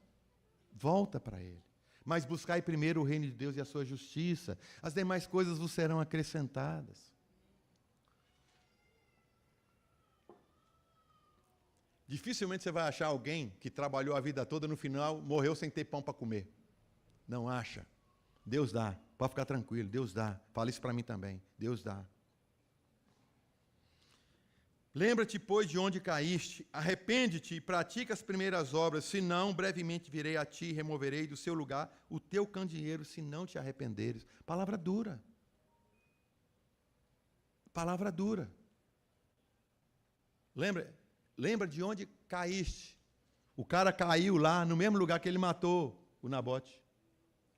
para Ele. Mas buscai primeiro o reino de Deus e a sua justiça, as demais coisas vos serão acrescentadas. Dificilmente você vai achar alguém que trabalhou a vida toda, no final morreu sem ter pão para comer. Não acha. Deus dá. Pode ficar tranquilo, Deus dá. Fala isso para mim também. Deus dá. Lembra-te, pois, de onde caíste, arrepende-te e pratica as primeiras obras, senão brevemente virei a ti e removerei do seu lugar o teu candeeiro, se não te arrependeres. Palavra dura. Palavra dura. Lembra de onde caíste. O cara caiu lá, no mesmo lugar que ele matou o Nabote.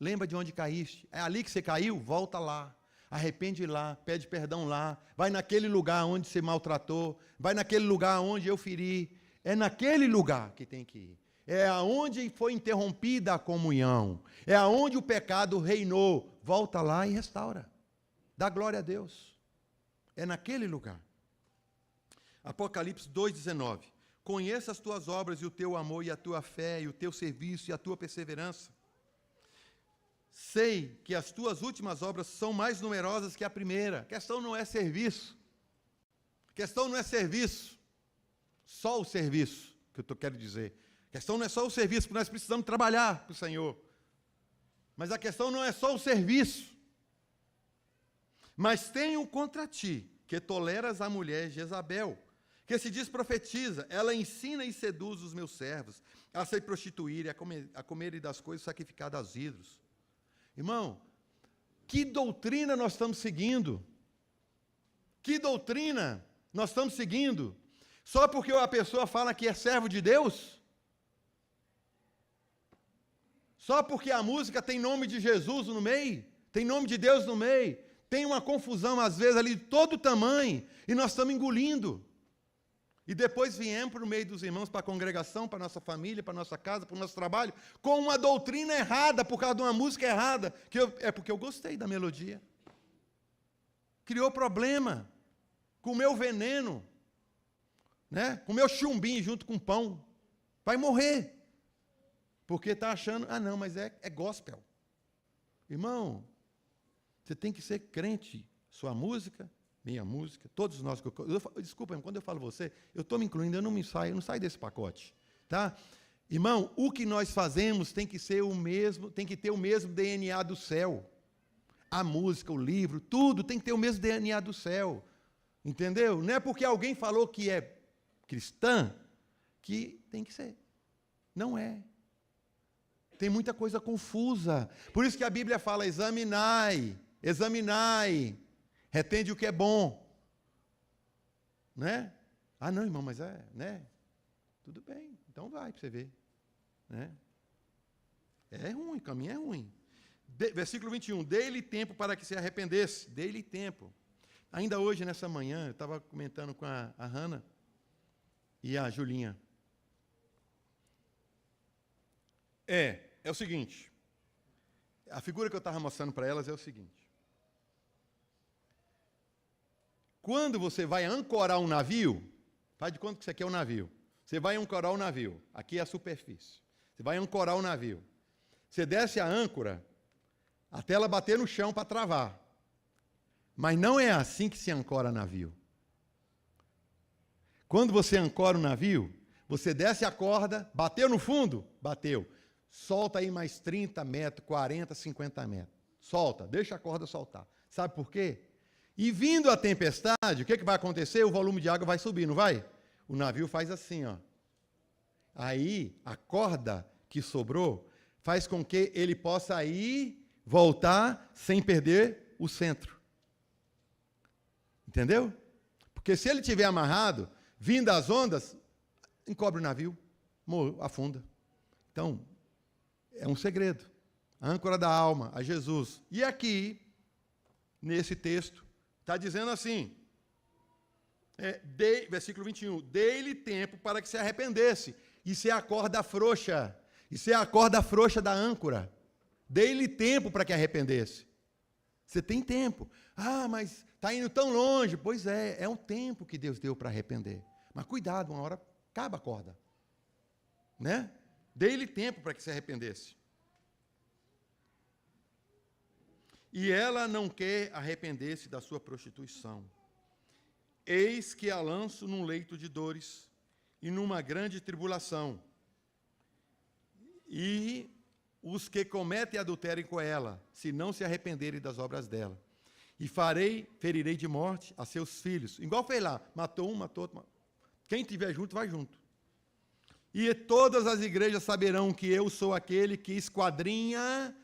Lembra de onde caíste. É ali que você caiu? Volta lá. Arrepende lá, pede perdão lá. Vai naquele lugar onde você maltratou. Vai naquele lugar onde eu feri. É naquele lugar que tem que ir. é aonde foi interrompida a comunhão, é aonde o pecado reinou. Volta lá e restaura. Dá glória a Deus. É naquele lugar. Apocalipse 2,19. Conheça as tuas obras e o teu amor e a tua fé e o teu serviço e a tua perseverança. Sei que as tuas últimas obras são mais numerosas que a primeira. A questão não é serviço. A questão não é serviço. Só o serviço, que eu quero dizer. A questão não é só o serviço, porque nós precisamos trabalhar para o Senhor. Mas a questão não é só o serviço. Mas tenho contra ti, que toleras a mulher Jezabel, que se diz profetiza, ela ensina e seduz os meus servos a se prostituírem, a comerem das coisas sacrificadas aos ídolos. Irmão, que doutrina nós estamos seguindo? Que doutrina nós estamos seguindo? Só porque a pessoa fala que é servo de Deus? Só porque a música tem nome de Jesus no meio? Tem nome de Deus no meio? Tem uma confusão, às vezes, ali de todo tamanho, e nós estamos engolindo. E depois viemos para o meio dos irmãos, para a congregação, para a nossa família, para a nossa casa, para o nosso trabalho, com uma doutrina errada, por causa de uma música errada, é porque eu gostei da melodia. Criou problema, comeu veneno, né? Comeu chumbinho junto com pão, vai morrer, porque está achando, não, mas é gospel. Irmão, você tem que ser crente, sua música, minha música, todos nós. Desculpa, quando eu falo você, eu estou me incluindo, eu não saio desse pacote, tá? Irmão, o que nós fazemos tem que ser o mesmo, tem que ter o mesmo DNA do céu. A música, o livro, tudo tem que ter o mesmo DNA do céu. Entendeu? Não é porque alguém falou que é cristã que tem que ser. Não é. Tem muita coisa confusa. Por isso que a Bíblia fala: examinai, retende o que é bom. Né? Não, irmão, mas né? Tudo bem, então vai para você ver. Né? É ruim, o caminho é ruim. Versículo 21, dê-lhe tempo para que se arrependesse. Dê-lhe tempo. Ainda hoje, nessa manhã, eu estava comentando com a Hannah e a Julinha. É o seguinte, a figura que eu estava mostrando para elas é o seguinte. Quando você vai ancorar um navio, faz de conta que isso aqui é um navio. Você vai ancorar o navio, aqui é a superfície. Você vai ancorar o navio. Você desce a âncora até ela bater no chão para travar. Mas não é assim que se ancora navio. Quando você ancora o navio, você desce a corda, bateu no fundo? Bateu. Solta aí mais 30 metros, 40, 50 metros. Solta, deixa a corda soltar. Sabe por quê? E vindo a tempestade, o que vai acontecer? O volume de água vai subir, não vai? O navio faz assim, ó. Aí, a corda que sobrou faz com que ele possa ir, voltar, sem perder o centro. Entendeu? Porque se ele estiver amarrado, vindo as ondas, encobre o navio, afunda. Então, é um segredo. A âncora da alma, a Jesus. E aqui, nesse texto, está dizendo assim, versículo 21, dê-lhe tempo para que se arrependesse. Isso é a corda frouxa. Isso é a corda frouxa da âncora. Dê-lhe tempo para que arrependesse. Você tem tempo. Mas está indo tão longe. Pois é um tempo que Deus deu para arrepender. Mas cuidado, uma hora acaba a corda. Né? Dê-lhe tempo para que se arrependesse. E ela não quer arrepender-se da sua prostituição. Eis que a lanço num leito de dores e numa grande tribulação. E os que cometem adultério com ela, se não se arrependerem das obras dela. E ferirei de morte a seus filhos. Igual fez lá, matou um, matou outro. Quem estiver junto, vai junto. E todas as igrejas saberão que eu sou aquele que esquadrinha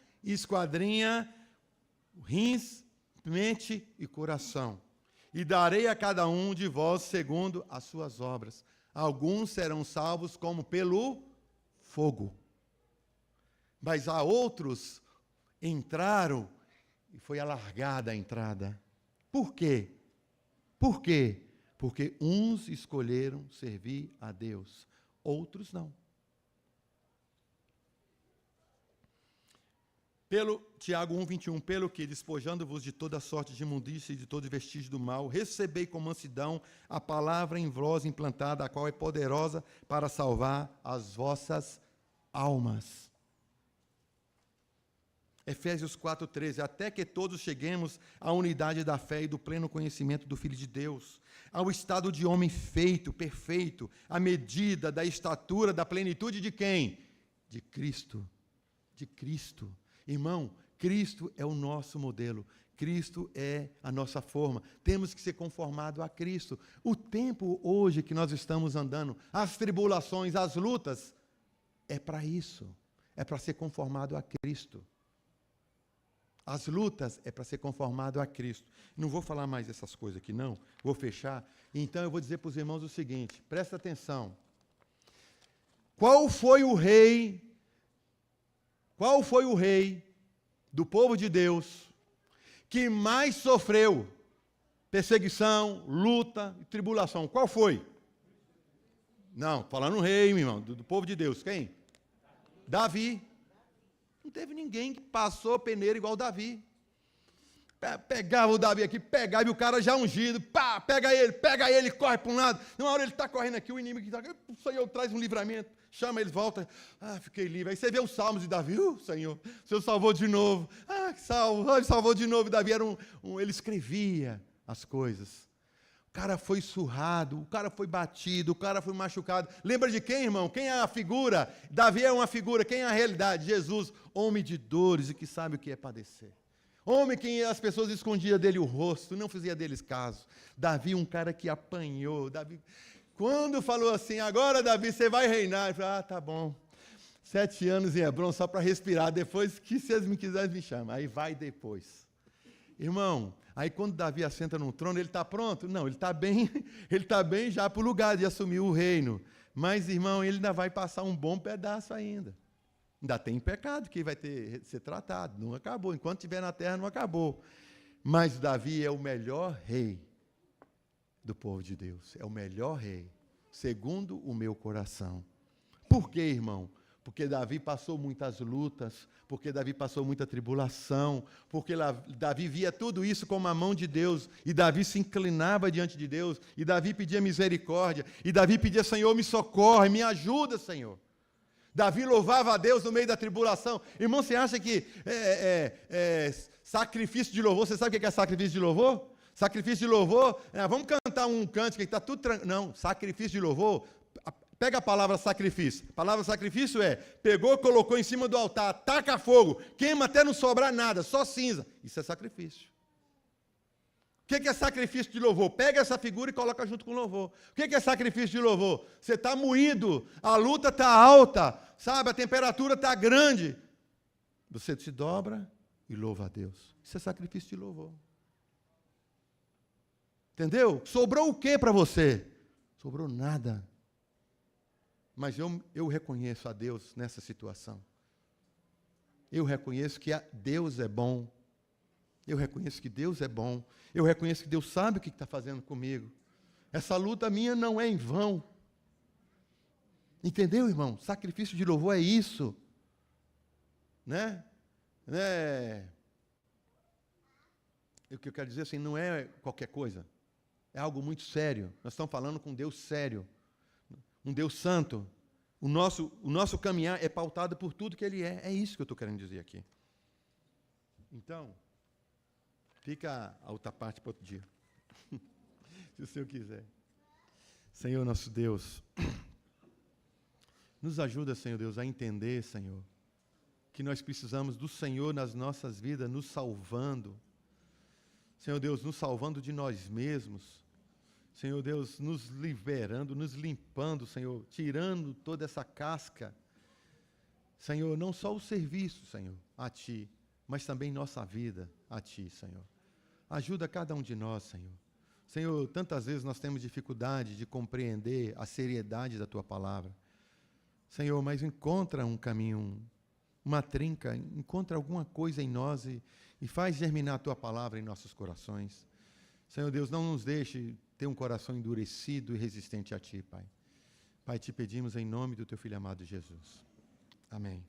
rins, mente e coração. E darei a cada um de vós segundo as suas obras. Alguns serão salvos como pelo fogo. Mas a outros entraram e foi alargada a entrada. Por quê? Por quê? Porque uns escolheram servir a Deus, outros não. Tiago 1:21, pelo que, despojando-vos de toda sorte de imundícia e de todo vestígio do mal, recebei com mansidão a palavra em vós implantada, a qual é poderosa para salvar as vossas almas. Efésios 4:13, até que todos cheguemos à unidade da fé e do pleno conhecimento do Filho de Deus, ao estado de homem feito, perfeito, à medida da estatura, da plenitude de quem? De Cristo. De Cristo. Irmão, Cristo é o nosso modelo. Cristo é a nossa forma. Temos que ser conformados a Cristo. O tempo hoje que nós estamos andando, as tribulações, as lutas, é para isso. É para ser conformado a Cristo. As lutas é para ser conformado a Cristo. Não vou falar mais essas coisas aqui, não. Vou fechar. Então, eu vou dizer para os irmãos o seguinte. Presta atenção. Qual foi o rei do povo de Deus que mais sofreu perseguição, luta e tribulação? Qual foi? Não, falando rei, meu irmão, do povo de Deus. Quem? Davi. Não teve ninguém que passou peneira igual Davi. Pegava o Davi aqui, pegava e o cara já ungido, pá, pega ele, corre para um lado. Na hora ele está correndo aqui, o inimigo está aqui, o Senhor traz um livramento, chama eles, volta, fiquei livre. Aí você vê os salmos de Davi, Senhor, o Senhor salvou de novo, que salvo, ele salvou de novo. Davi era ele escrevia as coisas. O cara foi surrado, o cara foi batido, o cara foi machucado. Lembra de quem, irmão? Quem é a figura? Davi é uma figura, quem é a realidade? Jesus, homem de dores e que sabe o que é padecer. Homem que as pessoas escondiam dele o rosto, não fazia deles caso. Davi, um cara que apanhou. Davi, quando falou assim, agora Davi, você vai reinar. Ele falou, tá bom. 7 anos em Hebron só para respirar. Depois, que se eles me quiserem, me chamam. Aí vai depois. Irmão, aí quando Davi assenta no trono, ele está pronto? Não, ele está bem já para o lugar de assumir o reino. Mas, irmão, ele ainda vai passar um bom pedaço ainda. Ainda tem pecado que vai ser tratado. Não acabou. Enquanto estiver na terra, não acabou. Mas Davi é o melhor rei do povo de Deus. É o melhor rei, segundo o meu coração. Por quê, irmão? Porque Davi passou muitas lutas, porque Davi passou muita tribulação, porque Davi via tudo isso como a mão de Deus, e Davi se inclinava diante de Deus, e Davi pedia misericórdia, e Davi pedia, Senhor, me socorre, me ajuda, Senhor. Davi louvava a Deus no meio da tribulação. Irmão, você acha que sacrifício de louvor, você sabe o que é sacrifício de louvor? Sacrifício de louvor, vamos cantar um cântico que está tudo tranquilo. Não, sacrifício de louvor, pega a palavra sacrifício. A palavra sacrifício pegou, colocou em cima do altar, taca fogo, queima até não sobrar nada, só cinza. Isso é sacrifício. O que é sacrifício de louvor? Pega essa figura e coloca junto com o louvor. O que é sacrifício de louvor? Você está moído, a luta está alta, sabe? A temperatura está grande. Você se dobra e louva a Deus. Isso é sacrifício de louvor. Entendeu? Sobrou o que para você? Sobrou nada. Mas eu reconheço a Deus nessa situação. Eu reconheço que Deus é bom. Eu reconheço que Deus é bom. Eu reconheço que Deus sabe o que está fazendo comigo. Essa luta minha não é em vão. Entendeu, irmão? Sacrifício de louvor é isso. Né? O que eu quero dizer assim, não é qualquer coisa. É algo muito sério. Nós estamos falando com um Deus sério. Um Deus santo. O nosso caminhar é pautado por tudo que Ele é. É isso que eu estou querendo dizer aqui. Então, fica a outra parte para outro dia. Se o Senhor quiser. Senhor nosso Deus, nos ajuda, Senhor Deus, a entender, Senhor, que nós precisamos do Senhor nas nossas vidas, nos salvando. Senhor Deus, nos salvando de nós mesmos. Senhor Deus, nos liberando, nos limpando, Senhor, tirando toda essa casca. Senhor, não só o serviço, Senhor, a Ti, mas também nossa vida a Ti, Senhor. Ajuda cada um de nós, Senhor. Senhor, tantas vezes nós temos dificuldade de compreender a seriedade da Tua palavra. Senhor, mas encontra um caminho, uma trinca, encontra alguma coisa em nós e faz germinar a Tua palavra em nossos corações. Senhor Deus, não nos deixe ter um coração endurecido e resistente a Ti, Pai. Pai, Te pedimos em nome do Teu Filho amado Jesus. Amém.